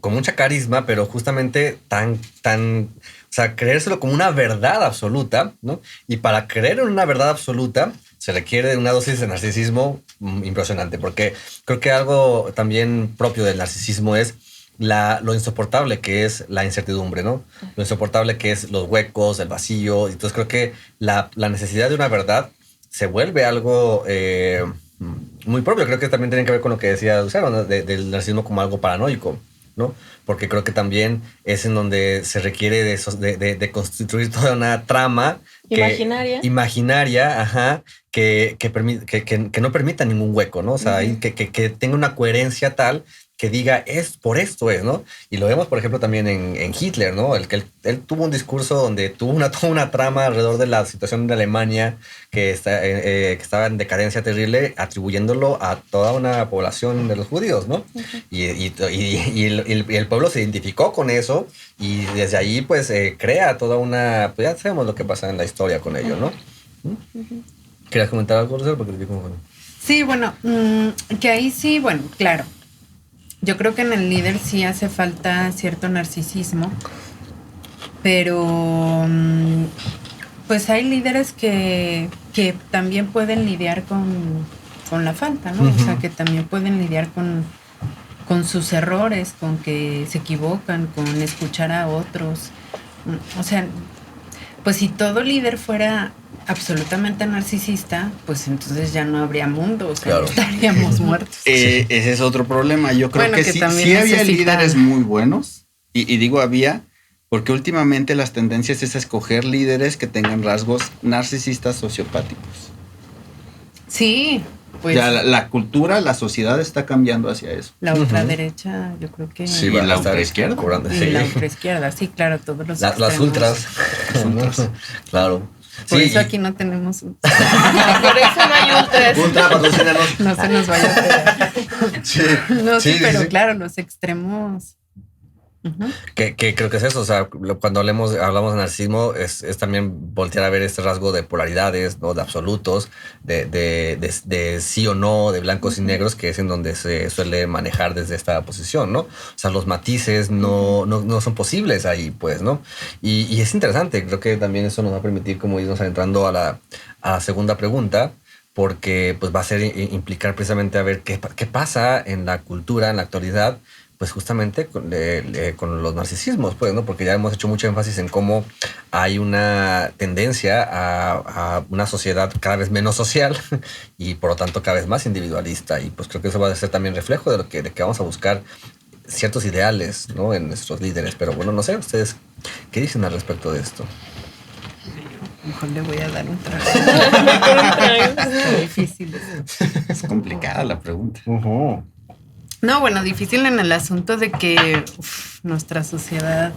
con mucha carisma, pero justamente o sea, creérselo como una verdad absoluta, ¿no? Y para creer en una verdad absoluta se requiere una dosis de narcisismo impresionante, porque creo que algo también propio del narcisismo es lo insoportable que es la incertidumbre, ¿no? Lo insoportable que es los huecos, el vacío. Entonces creo que la necesidad de una verdad se vuelve algo muy propio. Creo que también tiene que ver con lo que decía Lucero, ¿no? Del narcisismo como algo paranoico, ¿no? Porque creo que también es en donde se requiere de constituir toda una trama imaginaria, que no permita ningún hueco, ¿no? O sea, que tenga una coherencia tal que diga es por esto es, ¿no? Y lo vemos, por ejemplo, también en Hitler, ¿no? El que él tuvo un discurso donde tuvo toda una trama alrededor de la situación de Alemania que estaba en decadencia terrible, atribuyéndolo a toda una población de los judíos, ¿no? Y el pueblo se identificó con eso y desde ahí pues crea toda una... Pues ya sabemos lo que pasa en la historia con ello, ¿no? ¿Querías comentar algo, Rosel? Porque te como... Sí, bueno, que ahí sí, bueno, claro. Yo creo que en el líder sí hace falta cierto narcisismo, pero pues hay líderes que también pueden lidiar con la falta, ¿no? O sea, que también pueden lidiar con sus errores, con que se equivocan, con escuchar a otros. O sea, pues si todo líder fuera absolutamente narcisista, pues entonces ya no habría mundo, o sea, Claro. estaríamos muertos. Ese es otro problema. Yo creo Bueno, que que sí, también sí había necesitan- líderes muy buenos, y digo había, porque últimamente las tendencias es a escoger líderes que tengan rasgos narcisistas sociopáticos. Sí, pues Ya la cultura, la sociedad está cambiando hacia eso. la ultraderecha, yo creo que... Sí, ¿Y van a la estar ultraizquierda? cobrando, Y sí. la ultraizquierda, sí, claro, todos los Las extremos. ultras. Claro. Por Sí, eso aquí no tenemos... Por eso no hay ultras. Ultra, patrocínanos. No se nos vaya a hacer. Sí, No, sí, sí, pero sí. claro, los extremos... Ujú. Que creo que es eso, o sea, cuando hablamos de narcisismo es también voltear a ver este rasgo de polaridades, ¿no? De absolutos, de sí o no, de blancos y negros, que es en donde se suele manejar desde esta posición, ¿no? O sea, los matices no son posibles ahí, pues, ¿no? Y es interesante, creo que también eso nos va a permitir como irnos adentrando a la segunda pregunta, porque pues va a ser implicar precisamente a ver qué pasa en la cultura, en la actualidad, pues justamente con los narcisismos, pues, ¿no? Porque ya hemos hecho mucho énfasis en cómo hay una tendencia a una sociedad cada vez menos social y por lo tanto cada vez más individualista. Y pues creo que eso va a ser también reflejo de que vamos a buscar ciertos ideales, ¿no? En nuestros líderes. Pero bueno, no sé, ustedes, ¿qué dicen al respecto de esto? A lo mejor le voy a dar un trago. Está difícil. Es complicada la pregunta. No, bueno, difícil en el asunto de que nuestra sociedad,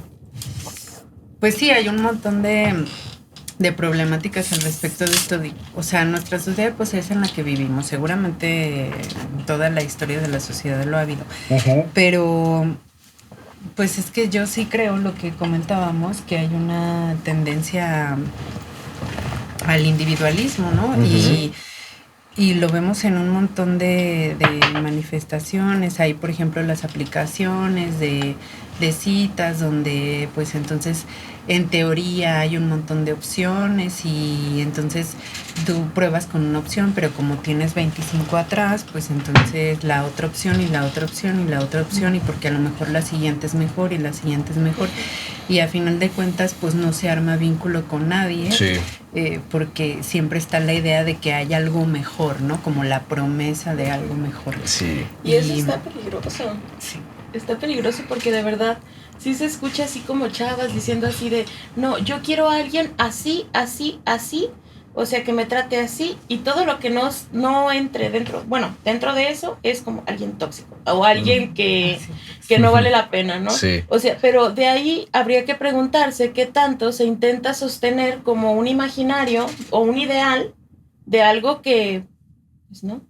pues sí, hay un montón de problemáticas al respecto de esto. O sea, nuestra sociedad pues es en la que vivimos. Seguramente en toda la historia de la sociedad lo ha habido. Pero pues es que yo sí creo lo que comentábamos, que hay una tendencia al individualismo, ¿no? Y lo vemos en un montón de manifestaciones. Hay, por ejemplo, las aplicaciones de citas donde, pues, entonces, en teoría hay un montón de opciones y entonces tú pruebas con una opción, pero como tienes 25 atrás, pues entonces la otra opción y la otra opción y la otra opción, y porque a lo mejor la siguiente es mejor y la siguiente es mejor. Y a final de cuentas, pues no se arma vínculo con nadie. Sí. Porque siempre está la idea de que hay algo mejor, ¿no? Como la promesa de algo mejor. Sí. Y eso está peligroso. Sí. Está peligroso porque de verdad sí se escucha así como chavas diciendo así de, no, yo quiero a alguien así, así, así, o sea, que me trate así, y todo lo que no entre dentro, bueno, dentro de eso es como alguien tóxico o alguien que no vale la pena, ¿no? Sí. O sea, pero de ahí habría que preguntarse qué tanto se intenta sostener como un imaginario o un ideal de algo que, pues, ¿no?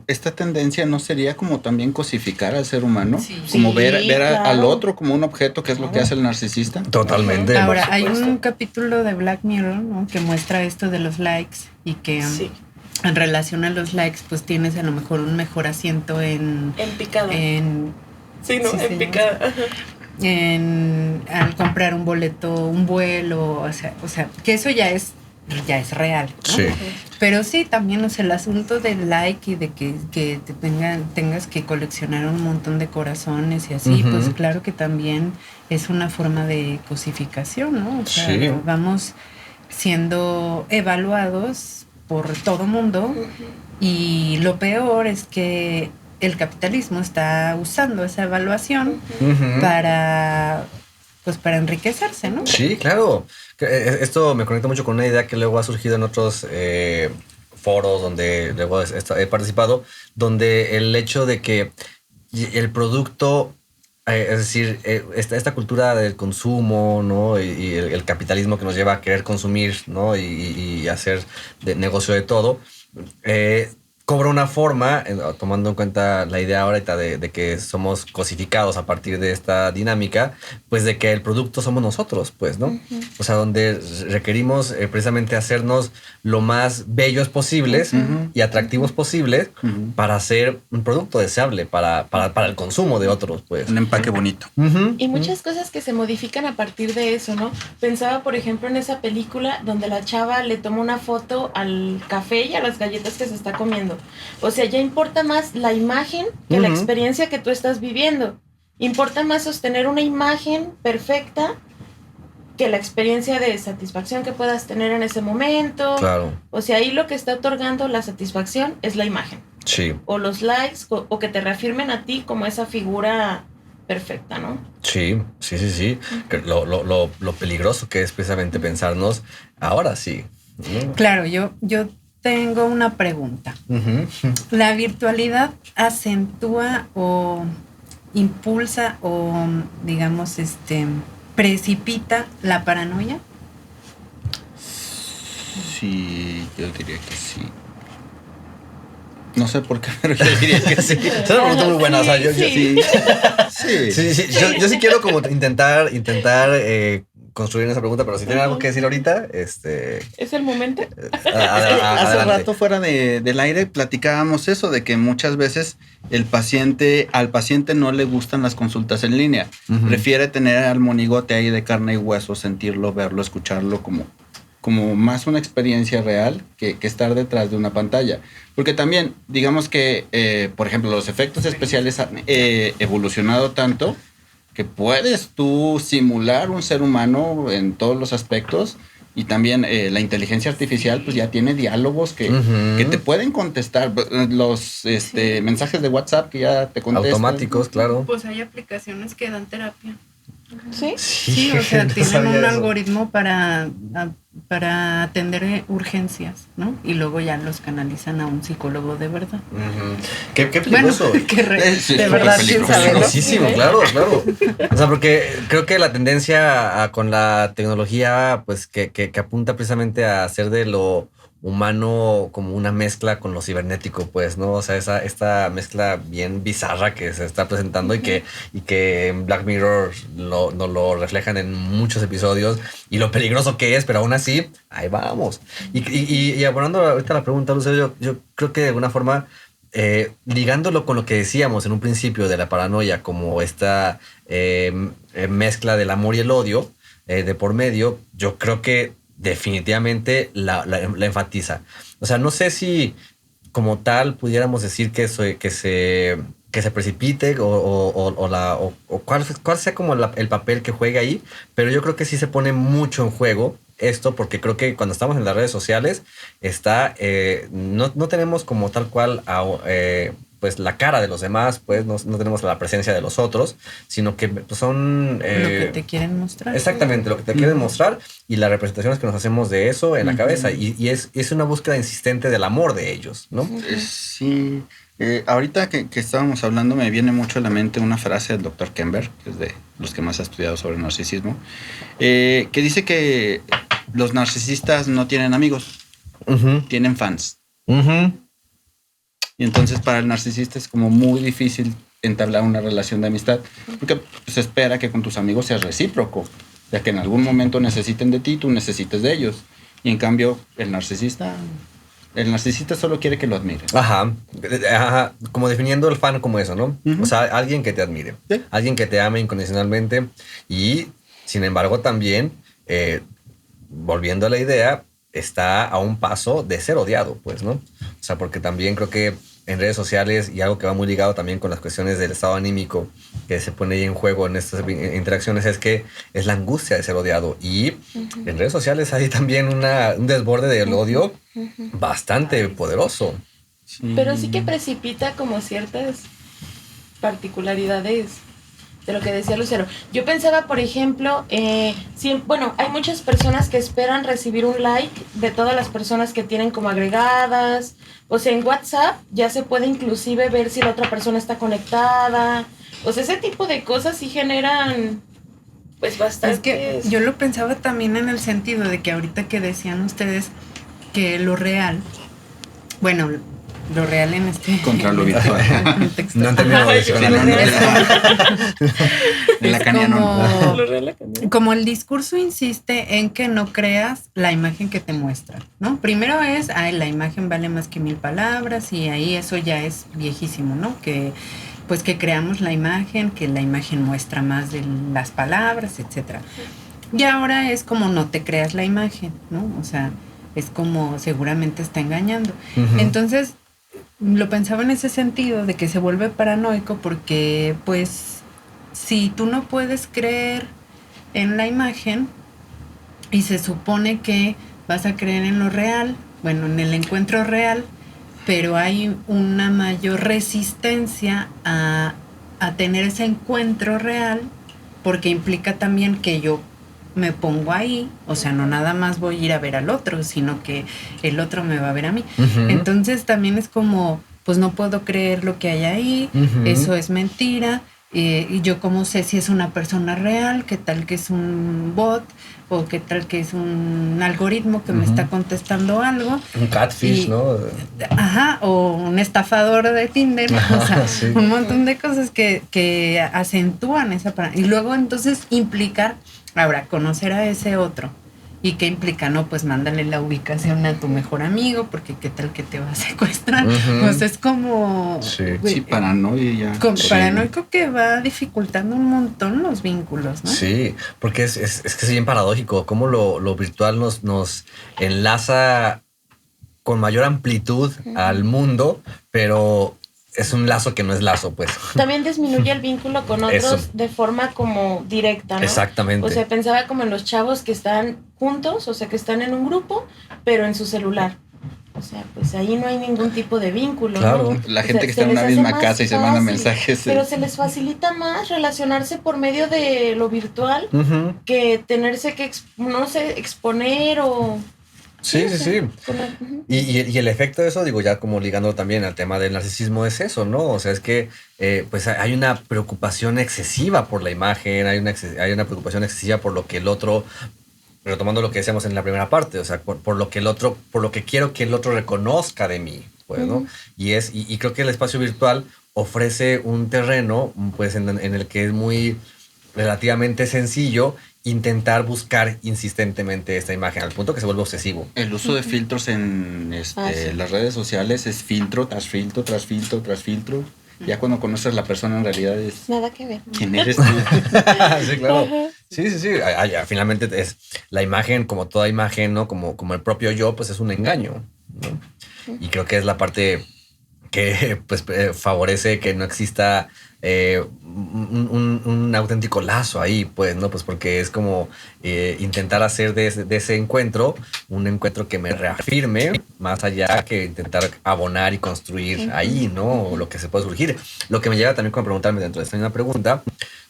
Esta tendencia no sería como también cosificar al ser humano, Sí. como Sí, ver claro. al otro como un objeto, que es lo que Claro. hace el narcisista. Totalmente. Ahora, por hay supuesto. un capítulo de Black Mirror, ¿no? Que muestra esto de los likes y que Sí, en relación a los likes, pues tienes a lo mejor un mejor asiento en picada. Sí, ¿no? sí, En sí, picada. Ajá. al comprar un boleto, un vuelo, o sea, que eso ya es real, ¿no? Sí. Pero sí, también, o sea, el asunto del like y de que te tengas que coleccionar un montón de corazones y así, Ujú. pues claro que también es una forma de cosificación, ¿no? O sea, Sí. vamos siendo evaluados por todo mundo y lo peor es que el capitalismo está usando esa evaluación Ujú. para enriquecerse, ¿no? Sí, claro. Esto me conecta mucho con una idea que luego ha surgido en otros foros donde luego he participado, donde el hecho de que y el producto, es decir, esta cultura del consumo, ¿no? Y el capitalismo que nos lleva a querer consumir, ¿no? Y hacer de negocio de todo, cobra una forma, tomando en cuenta la idea ahorita de que somos cosificados a partir de esta dinámica, pues de que el producto somos nosotros, pues, ¿no? O sea, donde requerimos precisamente hacernos lo más bellos posibles y atractivos posibles para hacer un producto deseable para el consumo de otros, pues. Un empaque bonito. Y muchas cosas que se modifican a partir de eso, ¿no? Pensaba, por ejemplo, en esa película donde la chava le toma una foto al café y a las galletas que se está comiendo. O sea, ya importa más la imagen que la experiencia que tú estás viviendo. Importa más sostener una imagen perfecta que la experiencia de satisfacción que puedas tener en ese momento. Claro. O sea, ahí lo que está otorgando la satisfacción es la imagen. Sí. O los likes, o que te reafirmen a ti como esa figura perfecta, ¿no? Sí. Que lo peligroso que es precisamente pensarnos, ahora sí. ¿No? Claro, yo tengo una pregunta. ¿La virtualidad acentúa o impulsa o, digamos, precipita la paranoia? Sí, yo diría que sí. No sé por qué, pero yo diría que sí. Es una pregunta muy buena. O sea, yo Sí. yo sí quiero como intentar construir esa pregunta, pero si tienen algo que decir ahorita, ¿Es el momento? Hace adelante. rato fuera del aire platicábamos eso, de que muchas veces al paciente no le gustan las consultas en línea. Prefiere tener al monigote ahí de carne y hueso, sentirlo, verlo, escucharlo como más una experiencia real que estar detrás de una pantalla. Porque también, digamos que, por ejemplo, los efectos especiales han evolucionado tanto que puedes tú simular un ser humano en todos los aspectos, y también la inteligencia artificial pues ya tiene diálogos que te pueden contestar. Los mensajes de WhatsApp que ya te contestan. Automáticos, claro. Pues hay aplicaciones que dan terapia. ¿Sí? Sí, o sea, no tienen sabía un eso. algoritmo para atender urgencias, ¿no? Y luego ya los canalizan a un psicólogo de verdad. Qué peligroso. Sí, de verdad, quién sabe, ¿no? Peligrosísimo, claro. O sea, porque creo que la tendencia con la tecnología, pues que apunta precisamente a hacer de lo humano como una mezcla con lo cibernético, pues, ¿no? O sea, esta mezcla bien bizarra que se está presentando y que en Black Mirror nos lo reflejan en muchos episodios, y lo peligroso que es, pero aún así, ahí vamos. Y abordando ahorita la pregunta, Lucero, yo creo que de alguna forma, ligándolo con lo que decíamos en un principio de la paranoia, como esta mezcla del amor y el odio de por medio, yo creo que definitivamente la enfatiza. O sea, no sé si como tal pudiéramos decir que se precipite o cuál sea como el papel que juega ahí, pero yo creo que sí se pone mucho en juego esto, porque creo que cuando estamos en las redes sociales no tenemos como tal cual pues la cara de los demás, pues no tenemos la presencia de los otros, sino que son... lo que te quieren mostrar. Exactamente, lo que te quieren mostrar, y las representaciones que nos hacemos de eso en la cabeza, y es una búsqueda insistente del amor de ellos, ¿no? Sí. Ahorita que estábamos hablando, me viene mucho a la mente una frase del Dr. Kember, que es de los que más ha estudiado sobre narcisismo, que dice que los narcisistas no tienen amigos, tienen fans. Y entonces para el narcisista es como muy difícil entablar una relación de amistad, porque se espera que con tus amigos seas recíproco, ya que en algún momento necesiten de ti, tú necesites de ellos. Y en cambio, el narcisista solo quiere que lo admiren. Ajá, como definiendo el fan como eso, ¿no? O sea, alguien que te admire, ¿Sí? alguien que te ame incondicionalmente, y sin embargo también, volviendo a la idea, está a un paso de ser odiado, pues, ¿no? O sea, porque también creo que en redes sociales, y algo que va muy ligado también con las cuestiones del estado anímico que se pone ahí en juego en estas interacciones, es que es la angustia de ser odiado. Y en redes sociales hay también un desborde del odio bastante poderoso. Sí. Pero sí que precipita como ciertas particularidades de lo que decía Lucero. Yo pensaba, por ejemplo, bueno, hay muchas personas que esperan recibir un like de todas las personas que tienen como agregadas. O sea, en WhatsApp ya se puede inclusive ver si la otra persona está conectada. O sea, ese tipo de cosas sí generan, pues, bastante. Es que yo lo pensaba también en el sentido de que ahorita que decían ustedes que lo real, bueno, lo real en este Contra lo virtual. contexto. No han terminado de Sí, no, Es lacaniano. como- Lo real acá. Como el discurso insiste en que no creas la imagen que te muestra, ¿no? Primero es, la imagen vale más que 1000 palabras y ahí eso ya es viejísimo, ¿no? Que pues que creamos la imagen, que la imagen muestra más de las palabras, etcétera. Y ahora es como no te creas la imagen, ¿no? O sea, es como seguramente está engañando. Ujú. Entonces, lo pensaba en ese sentido de que se vuelve paranoico porque pues si tú no puedes creer en la imagen y se supone que vas a creer en lo real, bueno, en el encuentro real, pero hay una mayor resistencia a tener ese encuentro real porque implica también que yo me pongo ahí, o sea, no nada más voy a ir a ver al otro, sino que el otro me va a ver a mí. Ujú. Entonces también es como, pues no puedo creer lo que hay ahí, Ujú. eso es mentira. Y yo cómo sé si es una persona real, qué tal que es un bot o qué tal que es un algoritmo que me Ujú. está contestando algo. Un catfish, Y- ¿no? Ajá, o un estafador de Tinder, o sea, Sí. un montón de cosas que acentúan esa y luego entonces implicar, ahora, conocer a ese otro. ¿Y qué implica? No, pues mándale la ubicación a tu mejor amigo, porque qué tal que te va a secuestrar. Ujú. Pues es como... Sí. Sí, paranoia. Sí. Paranoico que va dificultando un montón los vínculos, ¿no? Sí, porque es que es bien paradójico cómo lo virtual nos enlaza con mayor amplitud al mundo, pero es un lazo que no es lazo, pues. También disminuye el vínculo con otros Eso. de forma como directa, ¿no? Exactamente. O sea, pensaba como en los chavos que están juntos, o sea, que están en un grupo, pero en su celular. O sea, pues ahí no hay ningún tipo de vínculo, Claro. ¿no? La O gente sea, que se está en una les hace misma más casa y se manda fácil, mensajes. Pero se les facilita más relacionarse por medio de lo virtual Ujú. que tenerse que, no sé, exponer o... Sí, o sí, sea, sí. ujú. Y el efecto de eso, digo, ya como ligando también al tema del narcisismo, es eso, ¿no? O sea, es que pues hay una preocupación excesiva por la imagen, hay una preocupación excesiva por lo que el otro, retomando lo que decíamos en la primera parte, o sea, por lo que el otro, por lo que quiero que el otro reconozca de mí, pues, ¿no? Ujú. Y creo que el espacio virtual ofrece un terreno, pues, en el que es muy relativamente sencillo intentar buscar insistentemente esta imagen, al punto que se vuelve obsesivo. El uso de filtros en Sí. las redes sociales es filtro tras filtro, tras filtro, tras filtro. Ya cuando conoces a la persona en realidad es Nada que ver. quién eres tú. Sí, claro. Ajá. Sí, sí, sí. Finalmente es la imagen, como toda imagen, ¿no? Como el propio yo, pues es un engaño, ¿no? Y creo que es la parte que pues favorece que no exista un auténtico lazo ahí, pues, ¿no? Pues porque es como intentar hacer de ese encuentro un encuentro que me reafirme, más allá que intentar abonar y construir ahí, ¿no? Lo que se puede surgir. Lo que me lleva también con preguntarme dentro de esta misma pregunta,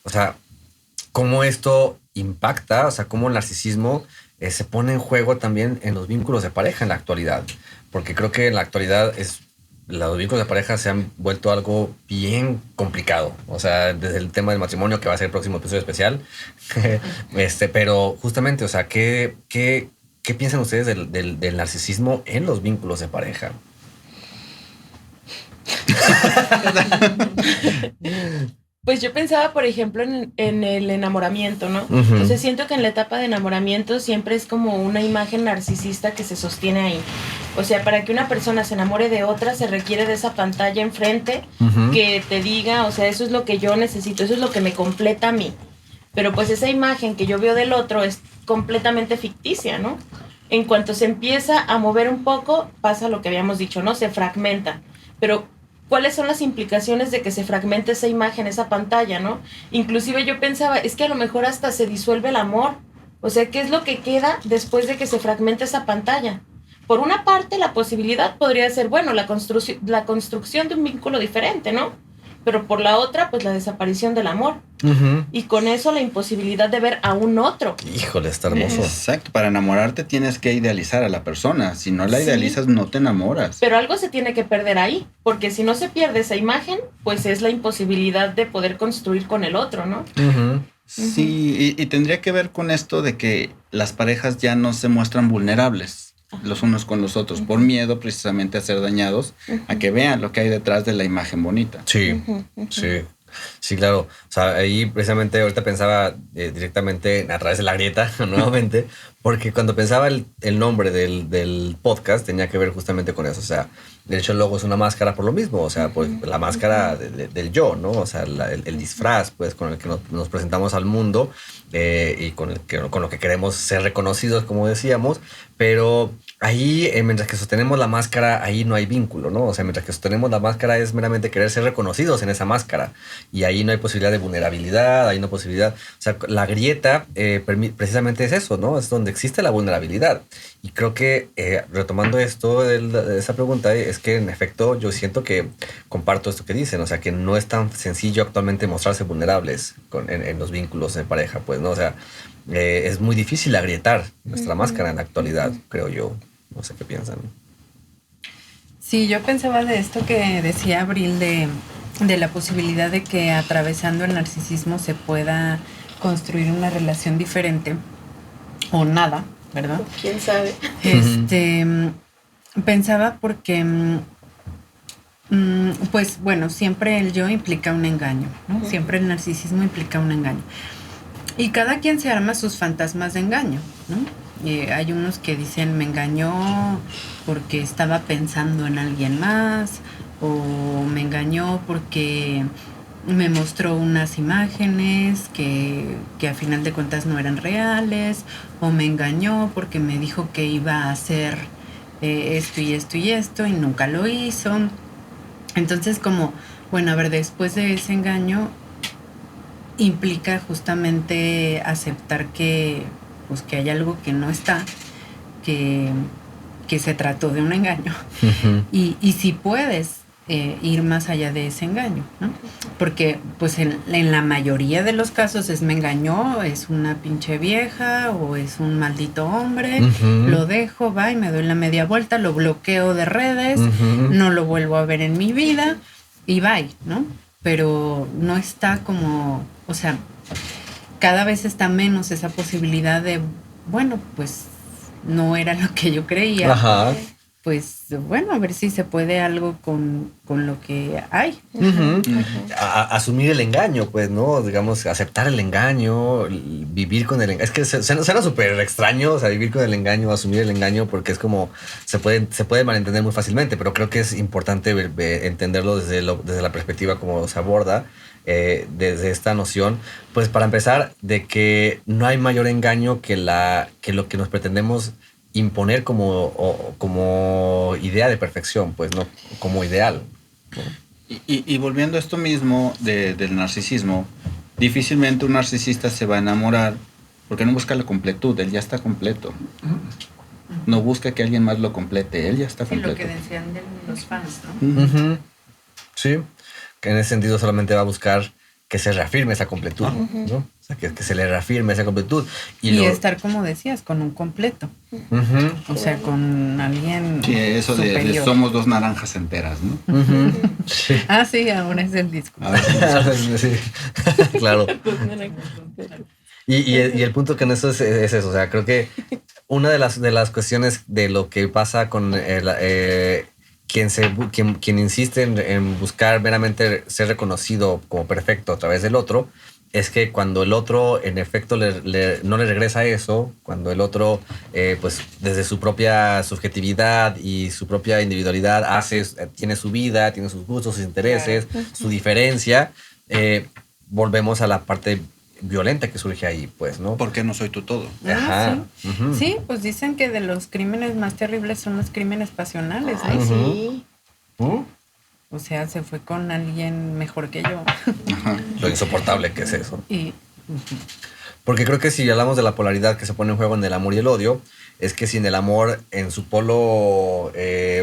o sea, cómo esto impacta, o sea, cómo el narcisismo se pone en juego también en los vínculos de pareja en la actualidad. Porque creo que en la actualidad los vínculos de pareja se han vuelto algo bien complicado. O sea, desde el tema del matrimonio, que va a ser el próximo episodio especial. Pero justamente, o sea, ¿qué piensan ustedes del narcisismo en los vínculos de pareja? Pues yo pensaba, por ejemplo, en el enamoramiento, ¿no? Ujú. Entonces siento que en la etapa de enamoramiento siempre es como una imagen narcisista que se sostiene ahí. O sea, para que una persona se enamore de otra se requiere de esa pantalla enfrente Ujú. que te diga, o sea, eso es lo que yo necesito, eso es lo que me completa a mí. Pero pues esa imagen que yo veo del otro es completamente ficticia, ¿no? En cuanto se empieza a mover un poco, pasa lo que habíamos dicho, ¿no? Se fragmenta. Pero ¿cuáles son las implicaciones de que se fragmente esa imagen, esa pantalla, ¿no? Inclusive yo pensaba, es que a lo mejor hasta se disuelve el amor. O sea, ¿qué es lo que queda después de que se fragmente esa pantalla? Por una parte, la posibilidad podría ser, bueno, la construcción de un vínculo diferente, ¿no? pero por la otra, pues la desaparición del amor. Ujú. Y con eso la imposibilidad de ver a un otro. Híjole, está hermoso. Exacto, para enamorarte tienes que idealizar a la persona. Si no la Sí. idealizas, no te enamoras. Pero algo se tiene que perder ahí, porque si no se pierde esa imagen, pues es la imposibilidad de poder construir con el otro, ¿no? Ujú. Sí, y tendría que ver con esto de que las parejas ya no se muestran vulnerables los unos con los otros, por miedo precisamente a ser dañados, a que vean lo que hay detrás de la imagen bonita. Sí, sí. Sí, claro. O sea, ahí precisamente ahorita pensaba directamente a través de la grieta, nuevamente, porque cuando pensaba el nombre del podcast tenía que ver justamente con eso. O sea, de hecho el logo es una máscara por lo mismo, o sea, pues la máscara del yo, ¿no? O sea, el disfraz, pues, con el que nos presentamos al mundo y con lo que queremos ser reconocidos, como decíamos, pero ahí, mientras que sostenemos la máscara, ahí no hay vínculo, ¿no? O sea, mientras que sostenemos la máscara es meramente querer ser reconocidos en esa máscara. Y ahí no hay posibilidad de vulnerabilidad, hay no posibilidad... O sea, la grieta precisamente es eso, ¿no? Es donde existe la vulnerabilidad. Y creo que, retomando esto de esa pregunta, es que en efecto yo siento que comparto esto que dicen, o sea, que no es tan sencillo actualmente mostrarse vulnerables en los vínculos de pareja, pues, ¿no? O sea, es muy difícil agrietar nuestra máscara en la actualidad, creo yo. No sé qué piensan. Sí, yo pensaba de esto que decía Abril de la posibilidad de que atravesando el narcisismo se pueda construir una relación diferente o nada, ¿verdad? ¿Quién sabe? Pensaba porque, pues bueno, siempre el yo implica un engaño, ¿no? Siempre el narcisismo implica un engaño. Y cada quien se arma sus fantasmas de engaño, ¿no? Hay unos que dicen me engañó porque estaba pensando en alguien más, o me engañó porque me mostró unas imágenes que a final de cuentas no eran reales, o me engañó porque me dijo que iba a hacer esto y esto y esto y nunca lo hizo. Entonces como, bueno, a ver, después de ese engaño implica justamente aceptar que pues que hay algo que no está, que se trató de un engaño. Y si puedes ir más allá de ese engaño, ¿no? Porque pues en la mayoría de los casos es me engañó, es una pinche vieja o es un maldito hombre, lo dejo, va y me doy la media vuelta, lo bloqueo de redes, no lo vuelvo a ver en mi vida y bye, ¿no? Pero no está como, o sea, cada vez está menos esa posibilidad de, bueno, pues no era lo que yo creía. Ajá. Pues bueno, a ver si se puede algo con lo que hay. Asumir el engaño, pues, ¿no? Digamos, aceptar el engaño, vivir con el engaño. Es que suena súper extraño, o sea, vivir con el engaño, asumir el engaño, porque es como, se puede malentender muy fácilmente, pero creo que es importante entenderlo desde la perspectiva como se aborda. Desde esta noción, pues para empezar, de que no hay mayor engaño que lo que nos pretendemos imponer como idea de perfección, pues no como ideal. Y volviendo a esto mismo del narcisismo, difícilmente un narcisista se va a enamorar porque no busca la completud, él ya está completo. No busca que alguien más lo complete, él ya está Sí, completo. lo que decían de los fans, ¿no? Sí, que en ese sentido solamente va a buscar que se reafirme esa completud, ¿no? O sea, que se le reafirme esa completud. Y estar, como decías, con un completo. O sea, con alguien Sí, eso de superior. somos dos naranjas enteras, ¿no? Sí. Ah, sí, ahora es el disco. A ver, Sí. Claro. Y el punto que en eso es eso. O sea, creo que una de las cuestiones de lo que pasa con quien insiste en buscar meramente ser reconocido como perfecto a través del otro, es que cuando el otro en efecto no le regresa eso, cuando el otro pues desde su propia subjetividad y su propia individualidad tiene su vida, tiene sus gustos, sus intereses, su diferencia, volvemos a la parte violenta que surge ahí, pues, ¿no? ¿por qué no soy tu todo? Ajá. Sí. Ujú. Sí, pues dicen que de los crímenes más terribles son los crímenes pasionales, ¿no? Ay, sí. O sea, se fue con alguien mejor que yo. Lo insoportable que es eso. Y Porque creo que si hablamos de la polaridad que se pone en juego en el amor y el odio, es que sin el amor en su polo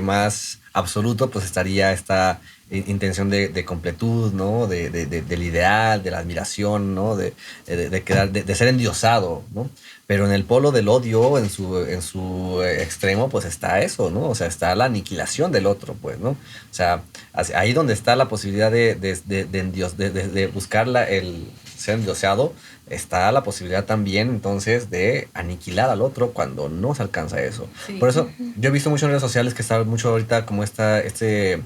más absoluto, pues estaría esta intención de completud, ¿no? Del ideal, de la admiración, ¿no? De ser endiosado, ¿no? Pero en el polo del odio, en su extremo, pues está eso, ¿no? O sea, está la aniquilación del otro, pues, ¿no? O sea, ahí donde está la posibilidad de buscar el ser endiosado, está la posibilidad también, entonces, de aniquilar al otro cuando no se alcanza eso. Sí. Por eso, yo he visto mucho en redes sociales que está mucho ahorita como este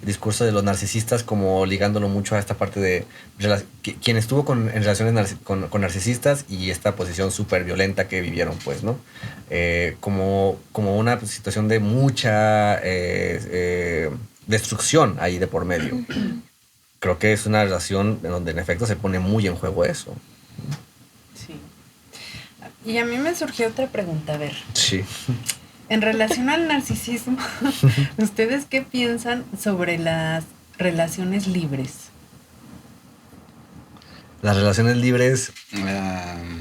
discurso de los narcisistas, como ligándolo mucho a esta parte de quien estuvo en relaciones con narcisistas y esta posición súper violenta que vivieron, pues, ¿no? Como una situación de mucha destrucción ahí de por medio. Creo que es una relación en donde en efecto se pone muy en juego eso. Sí. Y a mí me surgió otra pregunta, a ver. Sí. En relación al narcisismo, ¿ustedes qué piensan sobre las relaciones libres? Las relaciones libres,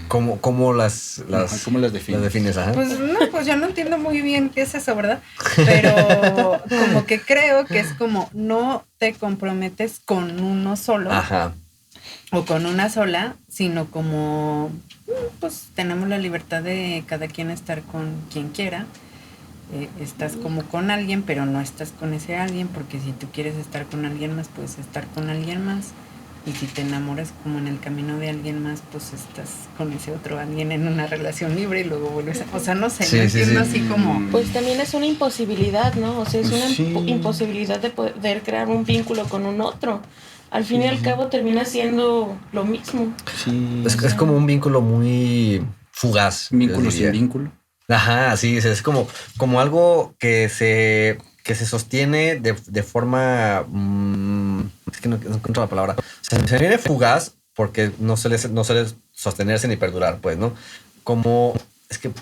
¿cómo ¿Cómo las defines? las defines? Ajá. Pues no, pues yo no entiendo muy bien qué es eso, ¿verdad? Pero como que creo que es como no te comprometes con uno solo. Ajá. O con una sola, sino como pues tenemos la libertad de cada quien estar con quien quiera. Estás como con alguien, pero no estás con ese alguien, porque si tú quieres estar con alguien más, puedes estar con alguien más. Y si te enamoras como en el camino de alguien más, pues estás con ese otro alguien en una relación libre y luego vuelves a... O sea, no sé, Sí, yo sí, entiendo sí. así como... Pues también es una imposibilidad, ¿no? O sea, es una Sí. imposibilidad de poder crear un vínculo con un otro. Al fin y al cabo termina siendo lo mismo. Sí. Es como un vínculo muy fugaz. Vínculo yo sin diría. vínculo. Ajá, sí, es como algo que se sostiene de forma... es que no encuentro la palabra. Se viene fugaz porque no suele sostenerse ni perdurar, pues, ¿no? Como... Es que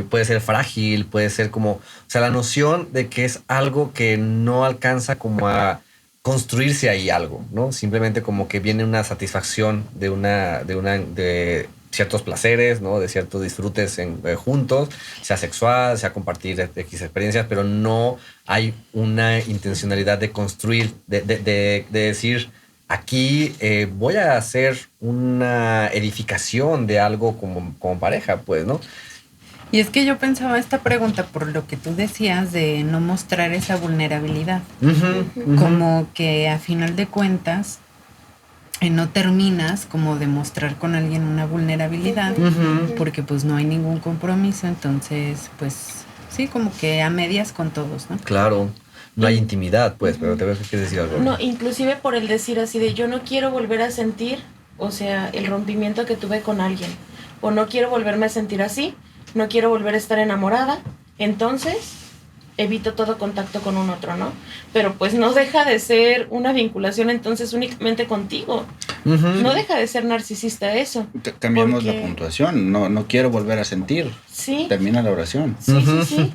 puede ser frágil, puede ser como... O sea, la noción de que es algo que no alcanza como a construirse ahí algo, ¿no? Simplemente como que viene una satisfacción de ciertos placeres, ¿no? De ciertos disfrutes juntos, sea sexual, sea compartir X experiencias, pero no hay una intencionalidad de construir, de decir, aquí voy a hacer una edificación de algo como pareja, pues, ¿no? Y es que yo pensaba esta pregunta por lo que tú decías de no mostrar esa vulnerabilidad. Como que a final de cuentas no terminas como de mostrar con alguien una vulnerabilidad porque pues no hay ningún compromiso, entonces pues sí, como que a medias con todos, ¿no? Claro, no hay intimidad, pues, pero te veo que quieres decir algo. No, inclusive por el decir así de yo no quiero volver a sentir, o sea, el rompimiento que tuve con alguien, o no quiero volverme a sentir así, no quiero volver a estar enamorada, entonces evito todo contacto con un otro, ¿no? Pero pues no deja de ser una vinculación entonces únicamente contigo. No deja de ser narcisista eso. Cambiamos Porque- la puntuación. No quiero volver a sentir. Sí, Termina la oración. sí.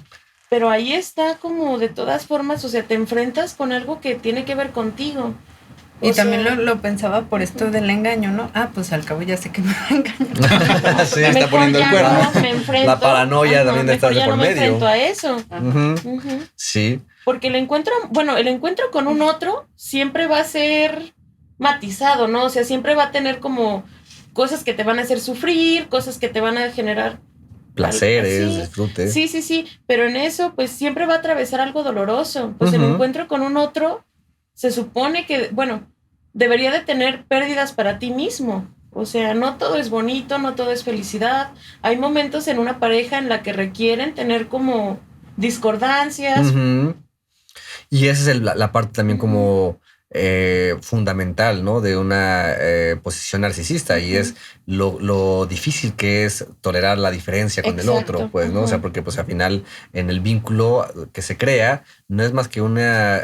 Pero ahí está como de todas formas, o sea, te enfrentas con algo que tiene que ver contigo. Y O también sea, lo pensaba por esto del engaño, ¿no? Ah, pues al cabo ya sé que me va a engañar. Sí, está mejor poniendo el ya cuerno. no me enfrento. La paranoia también de estar mejor de ya por no me medio. enfrento a eso. Ujú. Sí. Porque el encuentro con un otro siempre va a ser matizado, ¿no? O sea, siempre va a tener como cosas que te van a hacer sufrir, cosas que te van a generar Placeres, Sí. disfrutes. Sí, pero en eso pues siempre va a atravesar algo doloroso. Pues el encuentro con un otro se supone que, bueno, debería de tener pérdidas para ti mismo. O sea, no todo es bonito, no todo es felicidad. Hay momentos en una pareja en la que requieren tener como discordancias. Ujú. Y esa es la parte también como fundamental, ¿no? De una posición narcisista y es lo difícil que es tolerar la diferencia con el Exacto. otro, pues, ¿no? O sea, porque pues al final en el vínculo que se crea no es más que una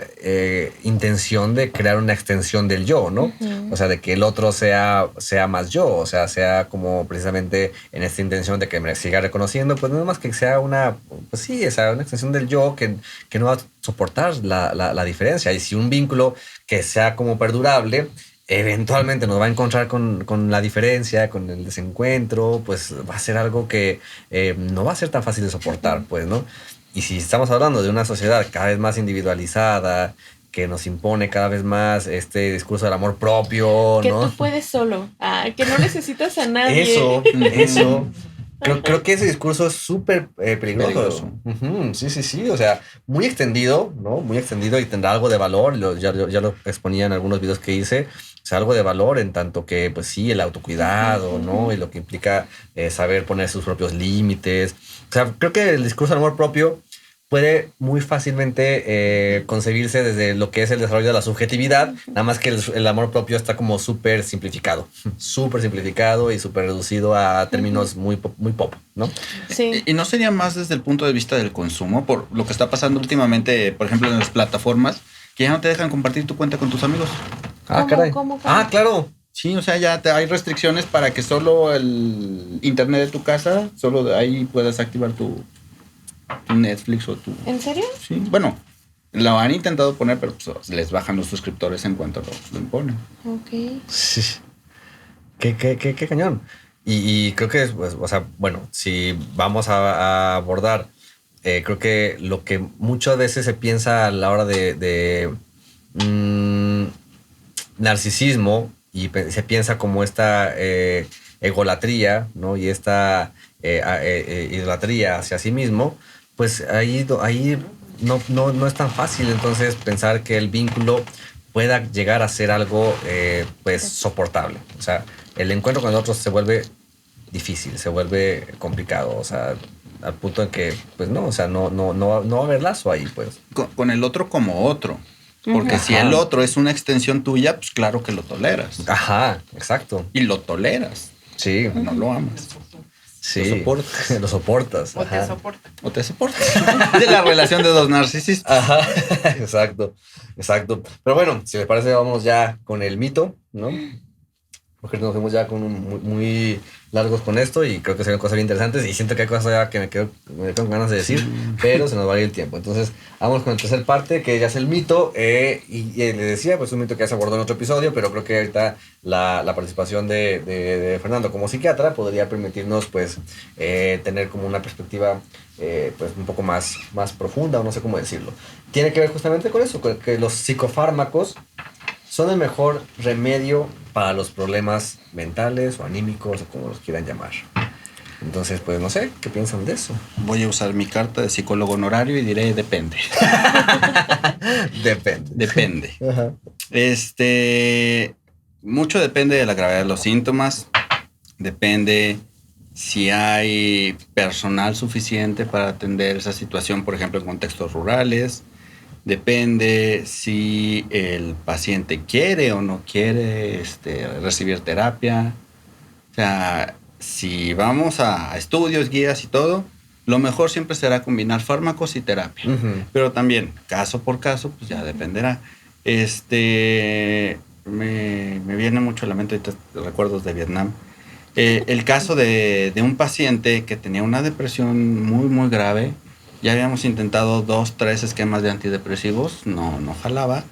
intención de crear una extensión del yo, ¿no? O sea, de que el otro sea más yo, o sea, sea como precisamente en esta intención de que me siga reconociendo, pues no es más que sea una extensión del yo que no va a soportar la diferencia. Y si un vínculo que sea como perdurable eventualmente nos va a encontrar con la diferencia, con el desencuentro, pues va a ser algo que no va a ser tan fácil de soportar, pues, ¿no? Y si estamos hablando de una sociedad cada vez más individualizada, que nos impone cada vez más este discurso del amor propio, Que ¿no? tú puedes solo, que no necesitas a nadie. Eso. Creo que ese discurso es súper peligroso. Peligroso. Sí. O sea, muy extendido, ¿no? Muy extendido y tendrá algo de valor. Ya lo exponía en algunos videos que hice. O sea, algo de valor en tanto que, pues sí, el autocuidado, ¿no? Y lo que implica saber poner sus propios límites. O sea, creo que el discurso del amor propio puede muy fácilmente concebirse desde lo que es el desarrollo de la subjetividad, nada más que el amor propio está como súper simplificado y súper reducido a términos muy pop, ¿no? Sí. ¿Y no sería más desde el punto de vista del consumo? Por lo que está pasando últimamente, por ejemplo, en las plataformas, que ya no te dejan compartir tu cuenta con tus amigos. Ah, ¿Cómo, caray. cómo? Ah, claro. Sí, o sea, ya hay restricciones para que solo el internet de tu casa, solo de ahí puedas activar tu Netflix o tu... ¿En serio? Sí, bueno, lo han intentado poner, pero pues, les bajan los suscriptores en cuanto lo imponen. Ok. Sí. Qué cañón. Y creo que, pues, o sea, bueno, si vamos a abordar, creo que lo que muchas veces se piensa a la hora de narcisismo y se piensa como esta egolatría, ¿no? Y esta idolatría hacia sí mismo, pues ahí no es tan fácil entonces pensar que el vínculo pueda llegar a ser algo pues soportable. O sea, el encuentro con el otro se vuelve difícil, se vuelve complicado, o sea, al punto en que pues no, o sea, no va a haber lazo ahí, pues. Con el otro como otro. Porque si el otro es una extensión tuya, pues claro que lo toleras. Ajá, exacto. Y lo toleras. Sí, No lo amas. sí. Lo soportas. Lo soportas. O te ajá. soporta. O te soportas. De la relación de dos narcisistas. Ajá, exacto. Pero bueno, si les parece, vamos ya con el mito, ¿no? Porque nos fuimos ya con muy largos con esto y creo que se ven cosas bien interesantes y siento que hay cosas ya que me quedo con ganas de decir, pero se nos va a ir el tiempo. Entonces, vamos con la tercera parte, que ya es el mito. Y le decía, pues un mito que ya se abordó en otro episodio, pero creo que ahorita la participación de Fernando como psiquiatra podría permitirnos, pues, tener como una perspectiva, pues, un poco más profunda, o no sé cómo decirlo. Tiene que ver justamente con eso, con que los psicofármacos son el mejor remedio para los problemas mentales o anímicos o como los quieran llamar. Entonces, pues no sé, ¿qué piensan de eso? Voy a usar mi carta de psicólogo honorario y diré depende. Depende. Depende. Ajá. Mucho depende de la gravedad de los síntomas. Depende si hay personal suficiente para atender esa situación, por ejemplo, en contextos rurales. Depende si el paciente quiere o no quiere recibir terapia. O sea, si vamos a estudios, guías y todo, lo mejor siempre será combinar fármacos y terapia. Ujú. Pero también, caso por caso, pues ya dependerá. Me viene mucho a la mente ahorita recuerdos de Vietnam. El caso de un paciente que tenía una depresión muy grave. Ya habíamos intentado 2-3 esquemas de antidepresivos, no jalaba.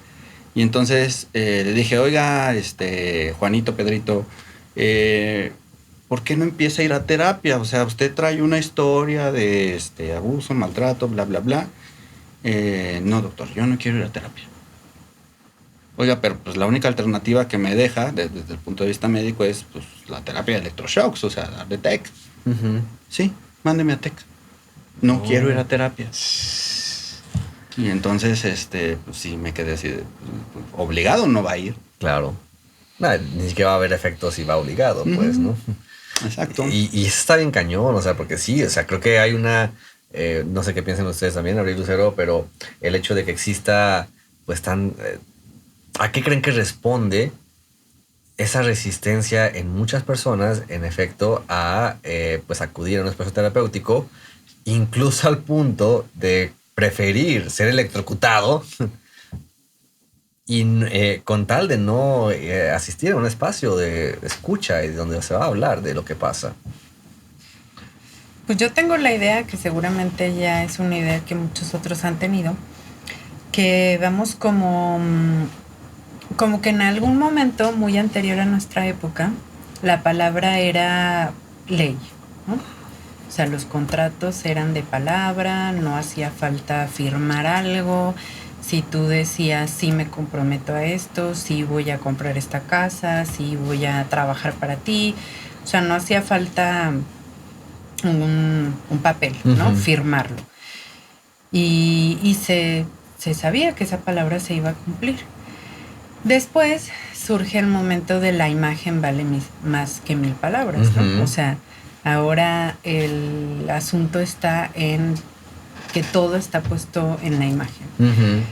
Y entonces le dije, oiga, Juanito, Pedrito, ¿por qué no empieza a ir a terapia? O sea, usted trae una historia de abuso, maltrato, bla, bla, bla. No, doctor, yo no quiero ir a terapia. Oiga, pero pues la única alternativa que me deja desde el punto de vista médico es pues, la terapia de electroshocks, o sea, darle TEC. Ujú. Sí, mándeme a TEC. No quiero ir a terapia. Y entonces, pues sí, me quedé así, obligado no va a ir. Claro. Nah, ni siquiera va a haber efectos si va obligado, pues, ¿no? Exacto. Y eso está bien cañón, o sea, porque sí, o sea, creo que hay una, no sé qué piensen ustedes también, Abril Lucero, pero el hecho de que exista, pues ¿a qué creen que responde esa resistencia en muchas personas, en efecto, a pues acudir a un espacio terapéutico, incluso al punto de preferir ser electrocutado y con tal de no asistir a un espacio de escucha y donde se va a hablar de lo que pasa? Pues yo tengo la idea, que seguramente ya es una idea que muchos otros han tenido, que vamos como como que en algún momento muy anterior a nuestra época, la palabra era ley, ¿no? O sea, los contratos eran de palabra, no hacía falta firmar algo. Si tú decías, sí me comprometo a esto, sí voy a comprar esta casa, sí voy a trabajar para ti. O sea, no hacía falta un papel, ¿no? Ujú. Firmarlo. Y se sabía que esa palabra se iba a cumplir. Después surge el momento de la imagen vale más que 1000 palabras, ¿no? Ujú. O sea, ahora el asunto está en que todo está puesto en la imagen. Ujú.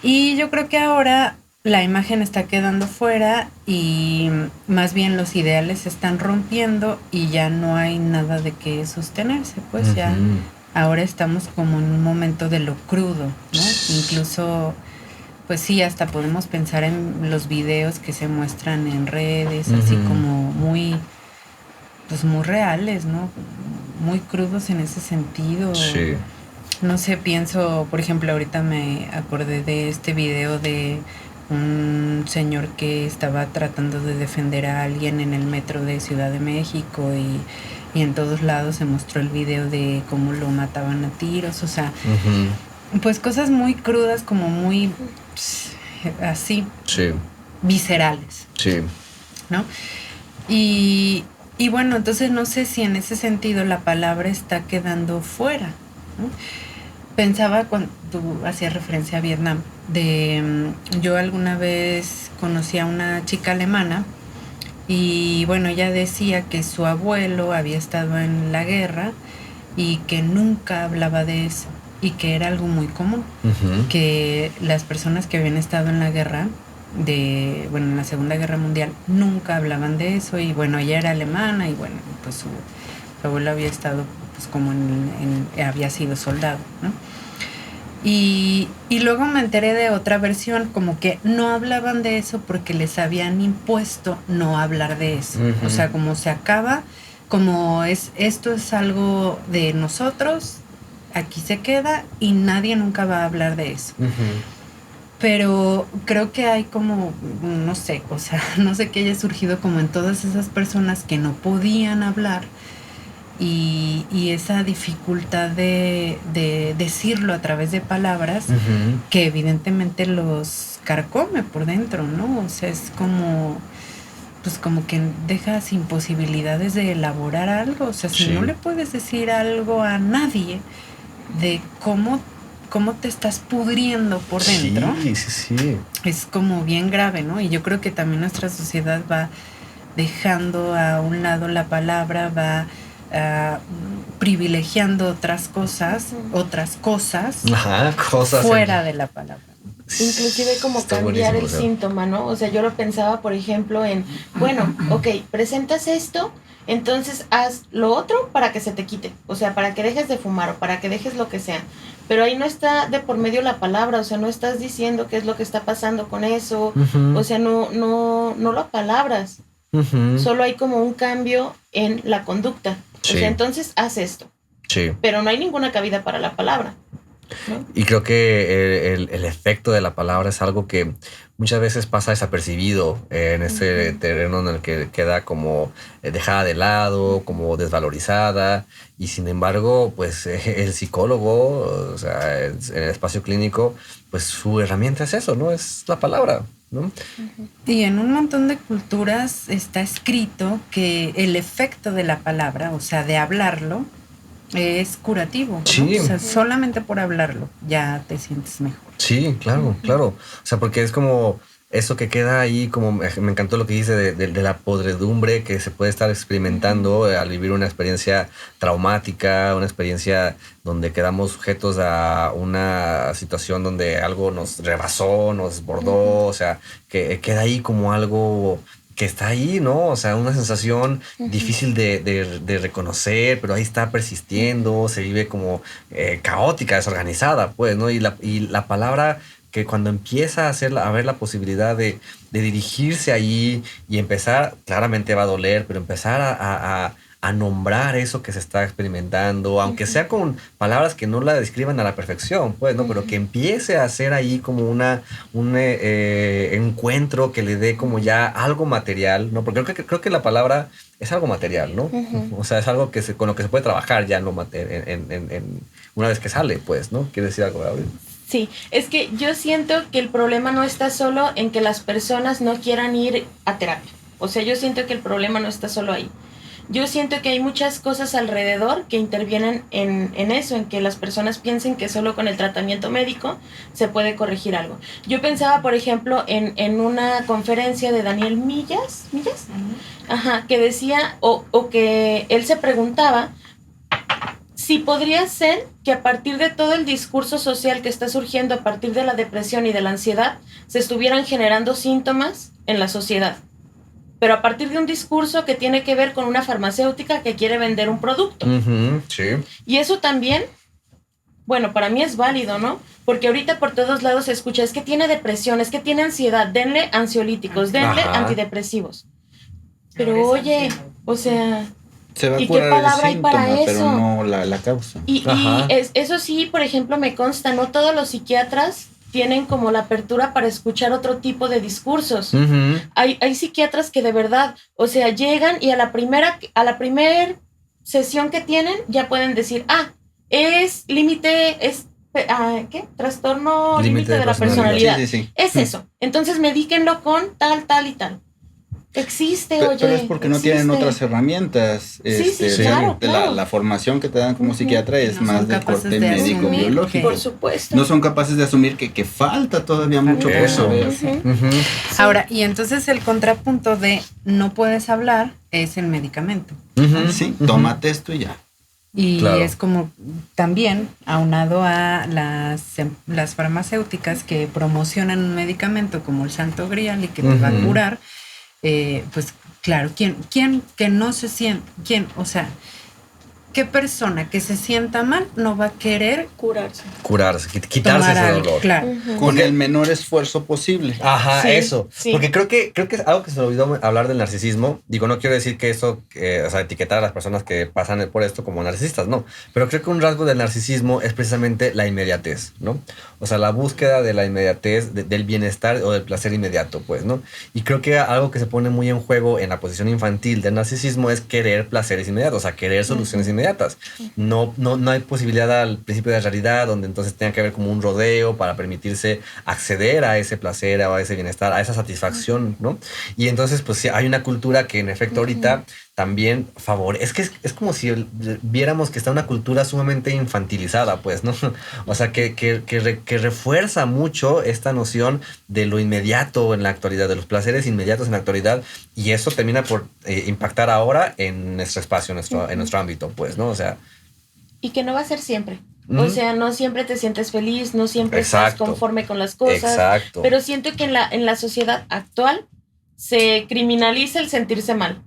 Y yo creo que ahora la imagen está quedando fuera y más bien los ideales se están rompiendo y ya no hay nada de qué sostenerse, pues ya Ujú. ahora estamos como en un momento de lo crudo, ¿no? Incluso, pues sí, hasta podemos pensar en los videos que se muestran en redes, así Ujú. como muy, pues muy reales, ¿no? Muy crudos en ese sentido. Sí. No sé, pienso, por ejemplo, ahorita me acordé de este video de un señor que estaba tratando de defender a alguien en el metro de Ciudad de México y en todos lados se mostró el video de cómo lo mataban a tiros, o sea, Ujú. pues cosas muy crudas, como muy así, Sí. viscerales, Sí. ¿no? Y bueno, entonces no sé si en ese sentido la palabra está quedando fuera, ¿no? Pensaba cuando tú hacías referencia a Vietnam, yo alguna vez conocí a una chica alemana y bueno, ella decía que su abuelo había estado en la guerra y que nunca hablaba de eso y que era algo muy común, Ujú. que las personas que habían estado en la guerra en la Segunda Guerra Mundial nunca hablaban de eso y bueno, ella era alemana y bueno, pues su abuelo había estado pues como había sido soldado, ¿no? Y luego me enteré de otra versión, como que no hablaban de eso porque les habían impuesto no hablar de eso. Ujú. O sea, como se acaba, como esto es algo de nosotros, aquí se queda y nadie nunca va a hablar de eso. Ujú. Pero creo que hay como, no sé, o sea, no sé qué haya surgido como en todas esas personas que no podían hablar y esa dificultad de decirlo a través de palabras Ujú. que evidentemente los carcome por dentro, ¿no? O sea, es como, pues como que deja sin posibilidades de elaborar algo. O sea, si Sí. no le puedes decir algo a nadie de cómo te estás pudriendo por dentro, Sí, sí, sí. es como bien grave, ¿no? Y yo creo que también nuestra sociedad va dejando a un lado la palabra, va privilegiando otras cosas, Ajá, cosas. fuera de la palabra. Inclusive como Está cambiar buenísimo, el o sea. síntoma, ¿no? O sea, yo lo pensaba, por ejemplo, en, bueno, ok, presentas esto, entonces haz lo otro para que se te quite, o sea, para que dejes de fumar o para que dejes lo que sea. Pero ahí no está de por medio la palabra, o sea, no estás diciendo qué es lo que está pasando con eso, Ujú. o sea, no lo palabras, Ujú. solo hay como un cambio en la conducta. Sí. O sea, entonces haz esto, Sí. pero no hay ninguna cabida para la palabra, ¿no? Y creo que el efecto de la palabra es algo que muchas veces pasa desapercibido en ese Ujú. terreno en el que queda como dejada de lado, como desvalorizada. Y sin embargo, pues el psicólogo, o sea, en el espacio clínico, pues su herramienta es eso, ¿no? Es la palabra, ¿no? Y en un montón de culturas está escrito que el efecto de la palabra, o sea, de hablarlo, es curativo, ¿no? Sí. O sea, solamente por hablarlo ya te sientes mejor. Sí, claro, claro. O sea, porque es como eso que queda ahí, como me encantó lo que dice de la podredumbre que se puede estar experimentando al vivir una experiencia traumática, una experiencia donde quedamos sujetos a una situación donde algo nos rebasó, nos desbordó, o sea, que queda ahí como algo que está ahí, ¿no? O sea, una sensación difícil de reconocer, pero ahí está persistiendo, se vive como caótica, desorganizada, pues, ¿no? Y la palabra que cuando empieza a ver la posibilidad de dirigirse ahí y empezar, claramente va a doler, pero empezar a nombrar eso que se está experimentando, aunque sea con palabras que no la describan a la perfección, pues, ¿no? Pero que empiece a hacer ahí como un encuentro que le dé como ya algo material, ¿no? Porque creo que la palabra es algo material, ¿no? O sea, es algo que con lo que se puede trabajar ya una vez que sale, pues, ¿no? ¿Quieres decir algo, Gabriel? Sí, es que yo siento que el problema no está solo en que las personas no quieran ir a terapia. O sea, yo siento que el problema no está solo ahí. Yo siento que hay muchas cosas alrededor que intervienen en eso, en que las personas piensen que solo con el tratamiento médico se puede corregir algo. Yo pensaba, por ejemplo, en una conferencia de Daniel Millas, ajá, que decía, o que él se preguntaba si podría ser que a partir de todo el discurso social que está surgiendo a partir de la depresión y de la ansiedad, se estuvieran generando síntomas en la sociedad. Pero a partir de un discurso que tiene que ver con una farmacéutica que quiere vender un producto. Sí. Y eso también, bueno, para mí es válido, ¿no? Porque ahorita por todos lados se escucha, es que tiene depresión, es que tiene ansiedad, denle ansiolíticos, denle antidepresivos. Pero oye, o sea... Se va a ¿y curar qué palabra el hay para síntoma, pero eso? no la causa. Y eso sí, por ejemplo, me consta, no todos los psiquiatras tienen como la apertura para escuchar otro tipo de discursos. Hay psiquiatras que de verdad, o sea, llegan y a la primera sesión que tienen ya pueden decir, es límite, ¿qué? Trastorno límite de la personalidad. Sí. Es eso. Entonces medíquenlo con tal y tal. Existe, oye. Pero es porque no tienen otras herramientas. Claro. La formación que te dan como psiquiatra es No más son de capaces corte de médico-biológico. Por supuesto. No son capaces de asumir que falta todavía mucho por Eso. saber. Ahora, y entonces el contrapunto de no puedes hablar es el medicamento. Sí, tómate esto y ya. Y Claro. es como también aunado a las farmacéuticas que promocionan un medicamento como el Santo Grial y que te va a curar, pues claro, ¿quién que no se siente, o sea, qué persona que se sienta mal no va a querer curarse. Quitarse tomar ese algo? dolor. Claro. Con el menor esfuerzo posible. Ajá, Sí, eso. sí. Porque creo que es algo que se me olvidó hablar del narcisismo. Digo, no quiero decir que eso, o sea, etiquetar a las personas que pasan por esto como narcisistas, no. Pero creo que un rasgo del narcisismo es precisamente la inmediatez, ¿no? O sea, la búsqueda de la inmediatez, del bienestar o del placer inmediato, pues, ¿no? Y creo que algo que se pone muy en juego en la posición infantil del narcisismo es querer placeres inmediatos, o sea, querer soluciones inmediatas. No hay posibilidad al principio de la realidad donde entonces tenga que haber como un rodeo para permitirse acceder a ese placer, a ese bienestar, a esa satisfacción, ¿no? Y entonces pues sí, hay una cultura que en efecto ahorita también favorece, es como si viéramos que está una cultura sumamente infantilizada, pues, ¿no? O sea, que refuerza mucho esta noción de lo inmediato en la actualidad, de los placeres inmediatos en la actualidad, y eso termina por impactar ahora en nuestro espacio, en nuestro ámbito, pues, ¿no? O sea... Y que no va a ser siempre. O sea, no siempre te sientes feliz, no siempre estás conforme con las cosas. Exacto. Pero siento que en la sociedad actual se criminaliza el sentirse mal.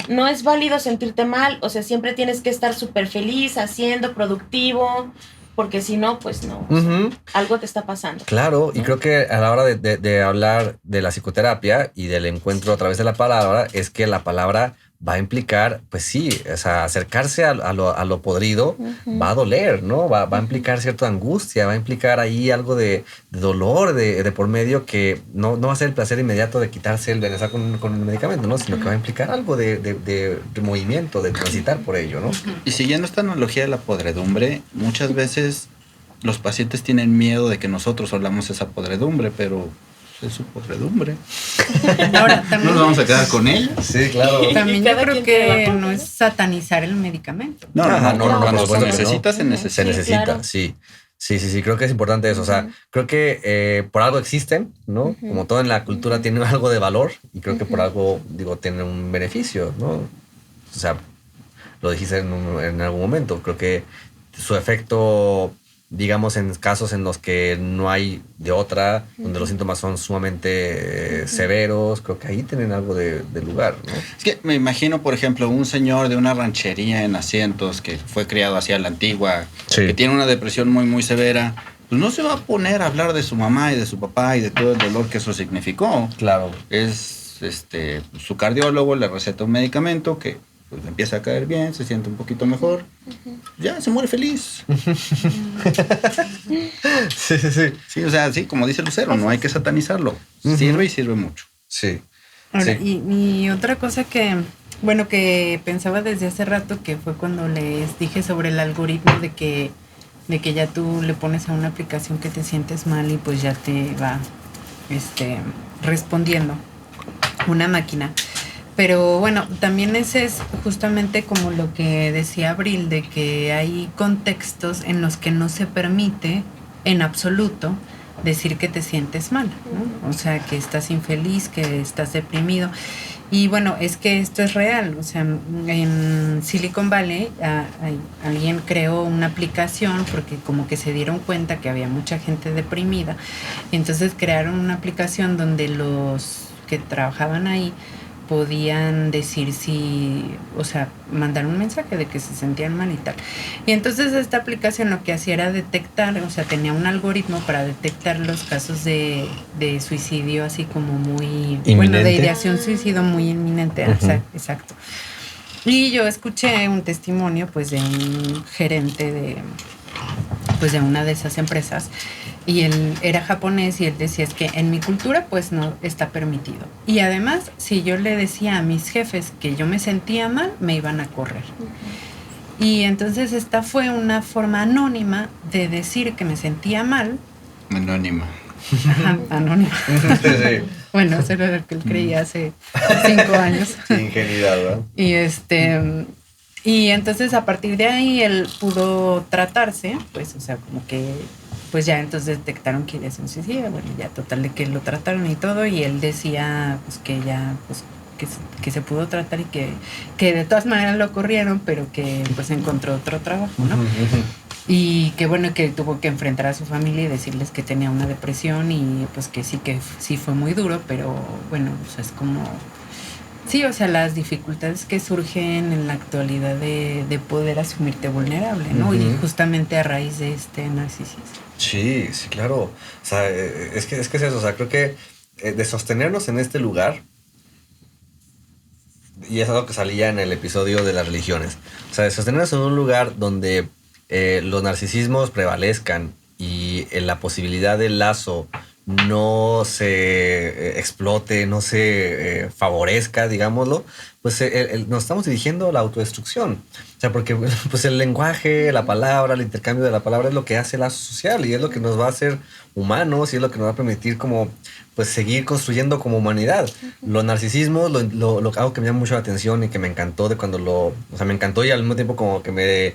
No es válido sentirte mal, o sea, siempre tienes que estar súper feliz, haciendo, productivo, porque si no, pues no, o sea, algo te está pasando. Claro, y creo que a la hora de hablar de la psicoterapia y del encuentro a través de la palabra, es que la palabra va a implicar, pues sí, o sea, acercarse a lo podrido va a doler, ¿no? Va a implicar cierta angustia, va a implicar ahí algo de dolor de por medio que no va a ser el placer inmediato de quitarse el bienestar con el medicamento, ¿no? Sino que va a implicar algo de movimiento, de transitar por ello, ¿no? Y siguiendo esta analogía de la podredumbre, muchas veces los pacientes tienen miedo de que nosotros olamos esa podredumbre, pero es su podredumbre. Ahora, No también, nos vamos a quedar con ella. Sí, claro. también Y yo cada creo quien tiene la que culpa. no es satanizar el medicamento. No, por supuesto se que no. necesita, se Se necesita. necesita, claro. sí. Sí, creo que es importante eso. O sea, creo que por algo existen, ¿no? Como todo en la cultura tiene algo de valor y creo que por algo, digo, tiene un beneficio, ¿no? O sea, lo dijiste en algún momento. Creo que su efecto, digamos, en casos en los que no hay de otra, donde los síntomas son sumamente severos, creo que ahí tienen algo de lugar, ¿no? Es que me imagino, por ejemplo, un señor de una ranchería en Asientos que fue criado hacia la antigua, Sí. que tiene una depresión muy, muy severa, pues no se va a poner a hablar de su mamá y de su papá y de todo el dolor que eso significó. Claro. Es su cardiólogo le receta un medicamento que pues le empieza a caer bien, se siente un poquito mejor, ya se muere feliz. Sí, sí, sí. Sí, o sea, sí, como dice Lucero, no hay que satanizarlo. Sirve y sirve mucho. Sí. Ahora, Sí. y otra cosa que, bueno, que pensaba desde hace rato, que fue cuando les dije sobre el algoritmo de que ya tú le pones a una aplicación que te sientes mal y pues ya te va respondiendo una máquina. Pero bueno, también ese es justamente como lo que decía Abril, de que hay contextos en los que no se permite en absoluto decir que te sientes mal, ¿no? O sea, que estás infeliz, que estás deprimido. Y bueno, es que esto es real. O sea, en Silicon Valley alguien creó una aplicación porque como que se dieron cuenta que había mucha gente deprimida. Entonces crearon una aplicación donde los que trabajaban ahí podían decir mandar un mensaje de que se sentían mal y tal. Y entonces esta aplicación lo que hacía era detectar, o sea, tenía un algoritmo para detectar los casos de suicidio así como muy... ¿Inminente? Bueno, de ideación suicidio muy inminente. Exacto. Y yo escuché un testimonio pues de un gerente de una de esas empresas. Y él era japonés y él decía, es que en mi cultura pues no está permitido. Y además, si yo le decía a mis jefes que yo me sentía mal, me iban a correr. Y entonces esta fue una forma anónima de decir que me sentía mal. Anónima. Ajá, anónima. Sí. Bueno, eso era lo que él creía hace 5 años. Sí, ingenuidad, ¿verdad? Y entonces a partir de ahí él pudo tratarse, pues, o sea, como que pues ya entonces detectaron que ideación suicida, bueno, ya total de que lo trataron y todo, y él decía pues que ya pues que se pudo tratar y que de todas maneras lo corrieron, pero que pues encontró otro trabajo, ¿no? Y que bueno, que tuvo que enfrentar a su familia y decirles que tenía una depresión y pues que sí fue muy duro, pero bueno, o sea, es como... Sí, o sea, las dificultades que surgen en la actualidad de poder asumirte vulnerable, ¿no? Y justamente a raíz de este narcisismo. Sí, sí, claro. O sea, es que es eso. O sea, creo que de sostenernos en este lugar, y es algo que salía en el episodio de las religiones, o sea, de sostenernos en un lugar donde los narcisismos prevalezcan y la posibilidad del lazo no se explote, no se favorezca, digámoslo, pues nos estamos dirigiendo a la autodestrucción. O sea, porque pues el lenguaje, la palabra, el intercambio de la palabra es lo que hace el lazo social y es lo que nos va a hacer humanos y es lo que nos va a permitir como pues seguir construyendo como humanidad. Los narcisismos, algo que me llama mucho la atención y que me encantó o sea, me encantó y al mismo tiempo como que me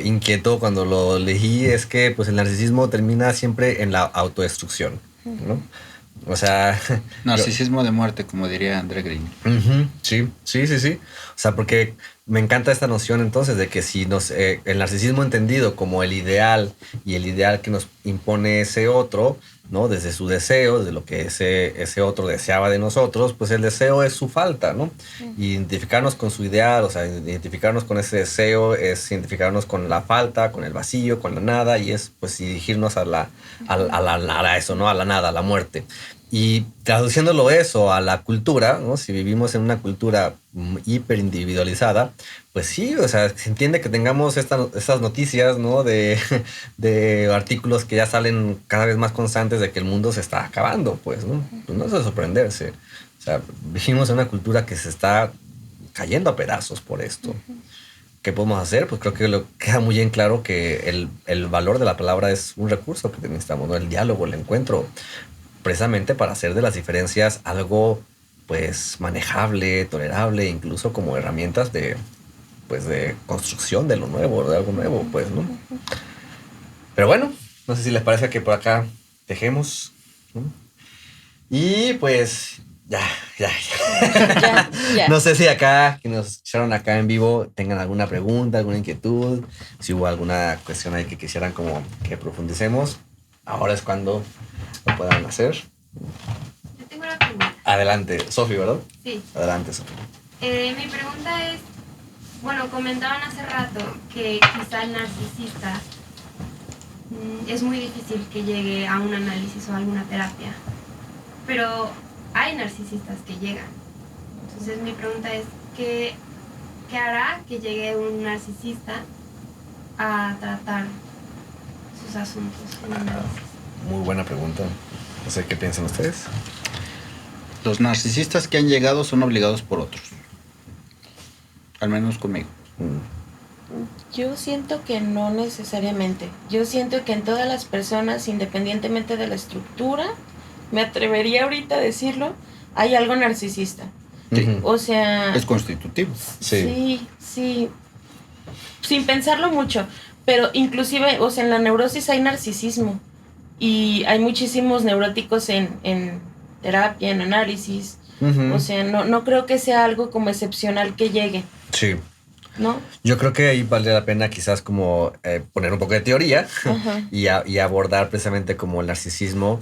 inquietó cuando lo leí, es que pues el narcisismo termina siempre en la autodestrucción, ¿no? O sea... Narcisismo de muerte, como diría André Green. Sí. O sea, porque me encanta esta noción entonces de que si el narcisismo entendido como el ideal y el ideal que nos impone ese otro, ¿no? Desde su deseo, desde lo que ese otro deseaba de nosotros, pues el deseo es su falta, ¿no? Identificarnos con su ideal, o sea, identificarnos con ese deseo es identificarnos con la falta, con el vacío, con la nada, y es pues dirigirnos a eso, ¿no? A la nada, a la muerte. Y traduciéndolo eso a la cultura, ¿no? Si vivimos en una cultura hiper individualizada, pues sí, o sea, se entiende que tengamos estas noticias, ¿no? De artículos que ya salen cada vez más constantes de que el mundo se está acabando, pues, ¿no? Pues no es de sorprenderse. O sea, vivimos en una cultura que se está cayendo a pedazos por esto. ¿Qué podemos hacer? Pues creo que queda muy bien claro que el valor de la palabra es un recurso que necesitamos, ¿no? El diálogo, el encuentro, precisamente para hacer de las diferencias algo pues manejable, tolerable, incluso como herramientas de construcción de lo nuevo, de algo nuevo, pues, ¿no? Pero bueno, no sé si les parece que por acá dejemos, ¿no? Y pues ya. Ya. No sé si acá, que nos escucharon acá en vivo, tengan alguna pregunta, alguna inquietud, si hubo alguna cuestión ahí que quisieran como que profundicemos. Ahora es cuando lo puedan hacer. Yo tengo una pregunta. Adelante, Sofi, ¿verdad? Sí. Adelante, Sofi. Mi pregunta es, bueno, comentaban hace rato que quizá el narcisista es muy difícil que llegue a un análisis o a alguna terapia, pero hay narcisistas que llegan. Entonces mi pregunta es, ¿qué hará que llegue un narcisista a tratar sus asuntos en un análisis? Muy buena pregunta. No sé qué piensan ustedes. Los narcisistas que han llegado son obligados por otros. Al menos conmigo. Yo siento que no necesariamente. Yo siento que en todas las personas, independientemente de la estructura, me atrevería ahorita a decirlo, hay algo narcisista. Sí. Ujú. O sea, Es constitutivo. Sí. sí, sin pensarlo mucho, pero inclusive, o sea, en la neurosis hay narcisismo y hay muchísimos neuróticos en terapia, en análisis. Ujú. O sea, no creo que sea algo como excepcional que llegue, Sí. ¿no? Yo creo que ahí vale la pena quizás como poner un poco de teoría Ajá. y abordar precisamente como el narcisismo.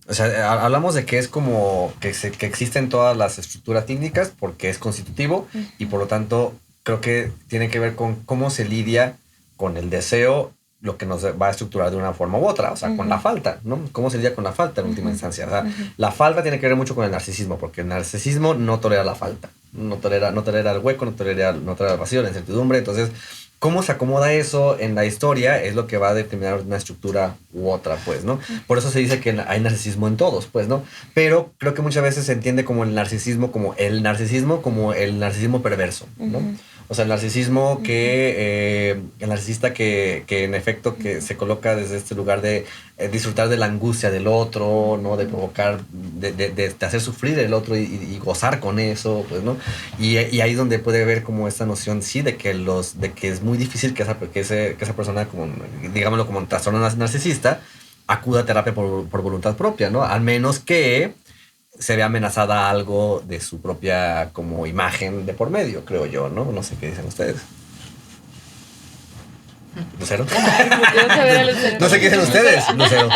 O sea, hablamos de que es como que existen todas las estructuras técnicas porque es constitutivo y por lo tanto creo que tiene que ver con cómo se lidia con el deseo, lo que nos va a estructurar de una forma u otra, o sea, con la falta, ¿no? ¿Cómo se lidia con la falta en última instancia? O sea, la falta tiene que ver mucho con el narcisismo, porque el narcisismo no tolera la falta, no tolera el hueco, no tolera el vacío, la incertidumbre. Entonces, cómo se acomoda eso en la historia es lo que va a determinar una estructura u otra, pues, ¿no? Por eso se dice que hay narcisismo en todos, pues, ¿no? Pero creo que muchas veces se entiende como el narcisismo perverso, ¿no? Ujú. O sea, el narcisismo el narcisista que en efecto que se coloca desde este lugar de disfrutar de la angustia del otro, ¿no? De provocar, de hacer sufrir el otro y gozar con eso, pues, ¿no? Y ahí es donde puede haber como esta noción, sí, de que es muy difícil que esa persona, como, digámoslo, como un trastorno narcisista, acuda a terapia por voluntad propia, ¿no? Al menos que se ve amenazada algo de su propia como imagen de por medio, creo yo, ¿no? No sé qué dicen ustedes. ¿Lucero? Tengo que ver a Lucero. No sé qué dicen ustedes, Lucero.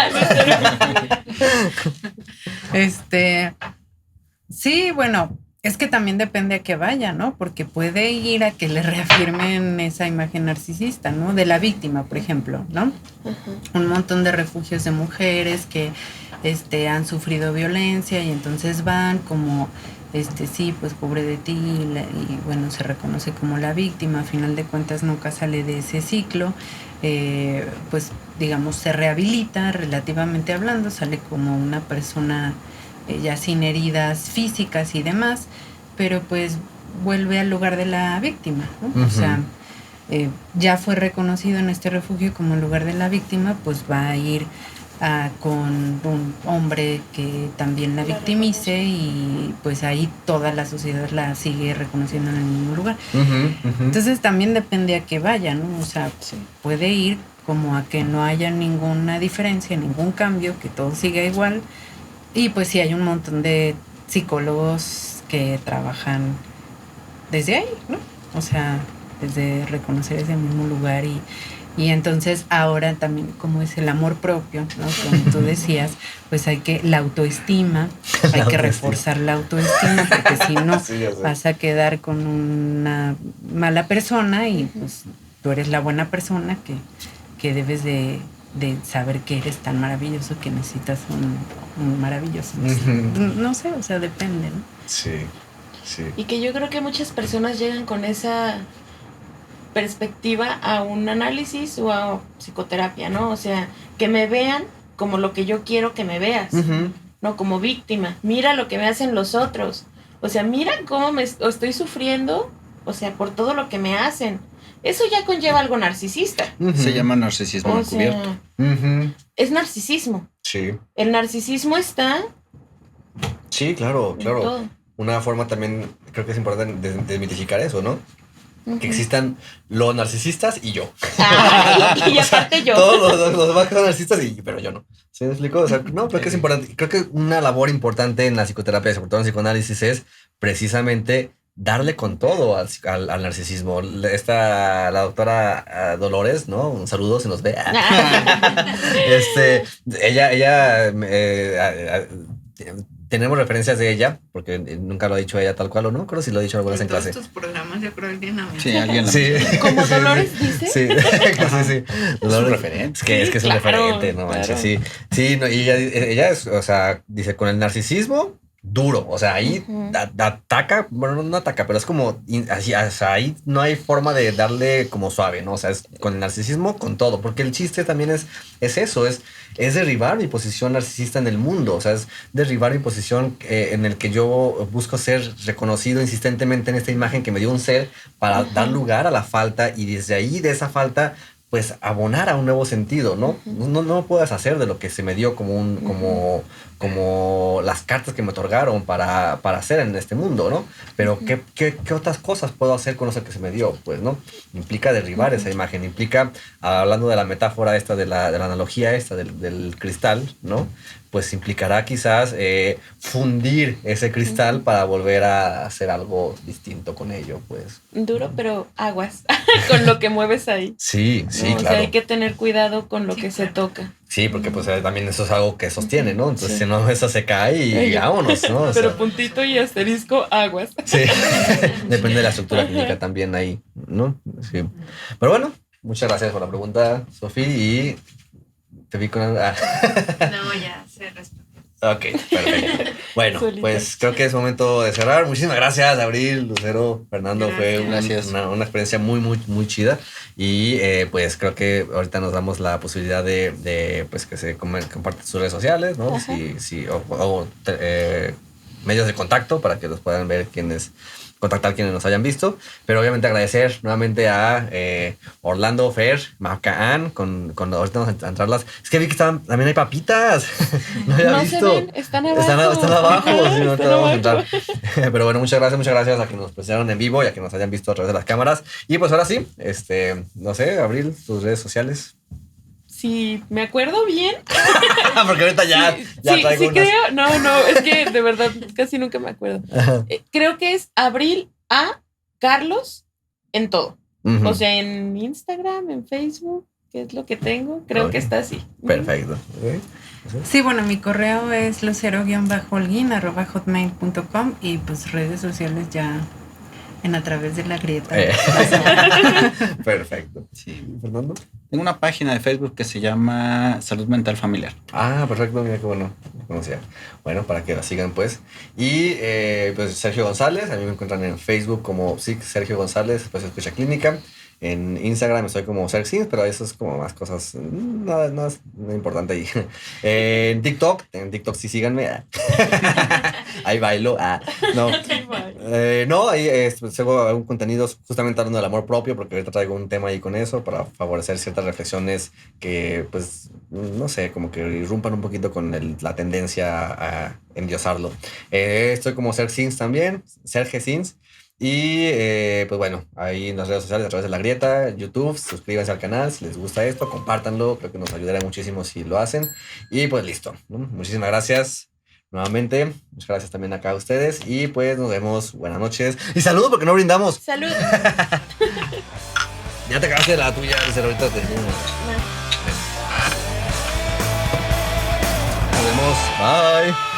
Sí, bueno, es que también depende a qué vaya, ¿no? Porque puede ir a que le reafirmen esa imagen narcisista, ¿no? De la víctima, por ejemplo, ¿no? Un montón de refugios de mujeres que han sufrido violencia y entonces van como, sí, pues pobre de ti, y bueno, se reconoce como la víctima, a final de cuentas nunca sale de ese ciclo, pues digamos se rehabilita relativamente hablando, sale como una persona ya sin heridas físicas y demás, pero pues vuelve al lugar de la víctima, ¿no? Ujú. O sea, ya fue reconocido en este refugio como el lugar de la víctima, pues va a ir con un hombre que también la victimice y pues ahí toda la sociedad la sigue reconociendo en el mismo lugar. Entonces también depende a qué vaya, ¿no? O sea, puede ir como a que no haya ninguna diferencia, ningún cambio, que todo siga igual. Y pues sí hay un montón de psicólogos que trabajan desde ahí, ¿no? O sea, desde reconocer ese mismo lugar y entonces ahora también como es el amor propio, ¿no? Como tú decías, pues la autoestima, hay que reforzar la autoestima porque si no Sí, ya sé. vas a quedar con una mala persona y pues tú eres la buena persona que debes de saber que eres tan maravilloso que necesitas un maravilloso. No sé, o sea, depende, ¿no? Sí, sí. Y que yo creo que muchas personas llegan con esa perspectiva a un análisis o a psicoterapia, ¿no? O sea, que me vean como lo que yo quiero que me veas, no como víctima. Mira lo que me hacen los otros. O sea, mira cómo estoy sufriendo, o sea, por todo lo que me hacen. Eso ya conlleva algo narcisista. Se llama narcisismo O encubierto. sea, es narcisismo. Sí. El narcisismo está Sí, claro, en claro. todo. Una forma también, creo que es importante desmitificar eso, ¿no? Ujú. Que existan los narcisistas y yo. Ay, y O sea, aparte yo. Todos los demás que son narcisistas, pero yo no. ¿Sí me explico? O sea, no, creo que es importante. Creo que una labor importante en la psicoterapia, sobre todo en el psicoanálisis, es precisamente darle con todo al narcisismo. La doctora Dolores, ¿no? Un saludo si nos ve. Ella tenemos referencias de ella, porque nunca lo ha dicho ella tal cual o no, creo si lo he dicho alguna vez en clase. Todos estos programas yo creo que alguien a mí. Sí, alguien la Sí. menciona. Como Dolores dice. Sí, sí. un referente. Es que es un claro, referente, no manches, claro. sí. Sí, no, y ella es, o sea, dice, con el narcisismo duro. O sea, ahí ataca, bueno, no ataca, pero es como así, o sea, ahí no hay forma de darle como suave, ¿no? O sea, es con el narcisismo, con todo, porque el chiste también es eso, es derribar mi posición narcisista en el mundo, o sea, es derribar mi posición en el que yo busco ser reconocido insistentemente en esta imagen que me dio un ser para dar lugar a la falta y desde ahí, de esa falta, pues abonar a un nuevo sentido, ¿no? No puedo deshacer de lo que se me dio como las cartas que me otorgaron para hacer en este mundo, ¿no? Pero ¿qué otras cosas puedo hacer con eso que se me dio? Pues, ¿no? Implica derribar esa imagen, implica, hablando de la metáfora esta, de la analogía esta del cristal, ¿no? Pues implicará quizás fundir ese cristal para volver a hacer algo distinto con ello, pues. Duro, pero aguas con lo que mueves ahí. Sí, ¿no? claro. O sea, hay que tener cuidado con lo que se toca. Sí, porque pues también eso es algo que sostiene, ¿no? Entonces, si no, eso se cae y vámonos, ¿no? O Pero sea, puntito y asterisco, aguas. sí, depende de la estructura clínica también ahí, ¿no? Sí. Pero bueno, muchas gracias por la pregunta, Sofía, y te vi con... No, ya se respondió. Ok, perfecto. Bueno, Solita. pues creo que es momento de cerrar. Muchísimas gracias, Abril, Lucero, Fernando. Gracias. Fue una experiencia muy chida. Y pues creo que ahorita nos damos la posibilidad de pues que se compartan sus redes sociales, ¿no? Ajá. O medios de contacto para que los puedan ver contactar quienes nos hayan visto, pero obviamente agradecer nuevamente a Orlando, Fer, Macaán, con ahorita vamos a entrarlas. Es que vi que también hay papitas. No había No visto. se ven, están abajo. Están abajo. Sí, no Están te vamos a abajo. entrar. Pero bueno, muchas gracias a que nos presentaron en vivo y a que nos hayan visto a través de las cámaras. Y pues ahora sí, no sé, Abril, tus redes sociales. Si me acuerdo bien. Porque ahorita ya traigo sí unas. creo. No, es que de verdad casi nunca me acuerdo. Ajá. Creo que es Abril a Carlos en todo. Ujú. O sea, en Instagram, en Facebook, que es lo que tengo. Creo Ok. que está así. Perfecto. Ok. Sí, bueno, mi correo es lucero-holguín@hotmail.com y pues redes sociales ya a través de la grieta. Perfecto. Sí. Fernando. Tengo una página de Facebook que se llama Salud Mental Familiar. Ah, perfecto, mira qué bueno. No conocía. Bueno, para que la sigan, pues. Y pues Sergio González, a mí me encuentran en Facebook como Sergio González, pues Escucha Clínica. En Instagram estoy como Sergsins, pero eso es como más cosas, nada importante ahí. En TikTok sí síganme. Ahí bailo. No. No, ahí hago un contenido justamente hablando del amor propio, porque ahorita traigo un tema ahí con eso para favorecer ciertas reflexiones que, pues, no sé, como que irrumpan un poquito con la tendencia a endiosarlo. Estoy como Sergsins también, Sergesins. Y pues bueno, ahí en las redes sociales a través de La Grieta, YouTube, suscríbanse al canal si les gusta esto, compártanlo, creo que nos ayudará muchísimo si lo hacen. Y pues listo, ¿no? Muchísimas gracias nuevamente, muchas gracias también acá a ustedes y pues nos vemos, buenas noches y saludos porque no brindamos. Salud. Ya te acabaste la tuya, ahorita te... Nos vemos, bye.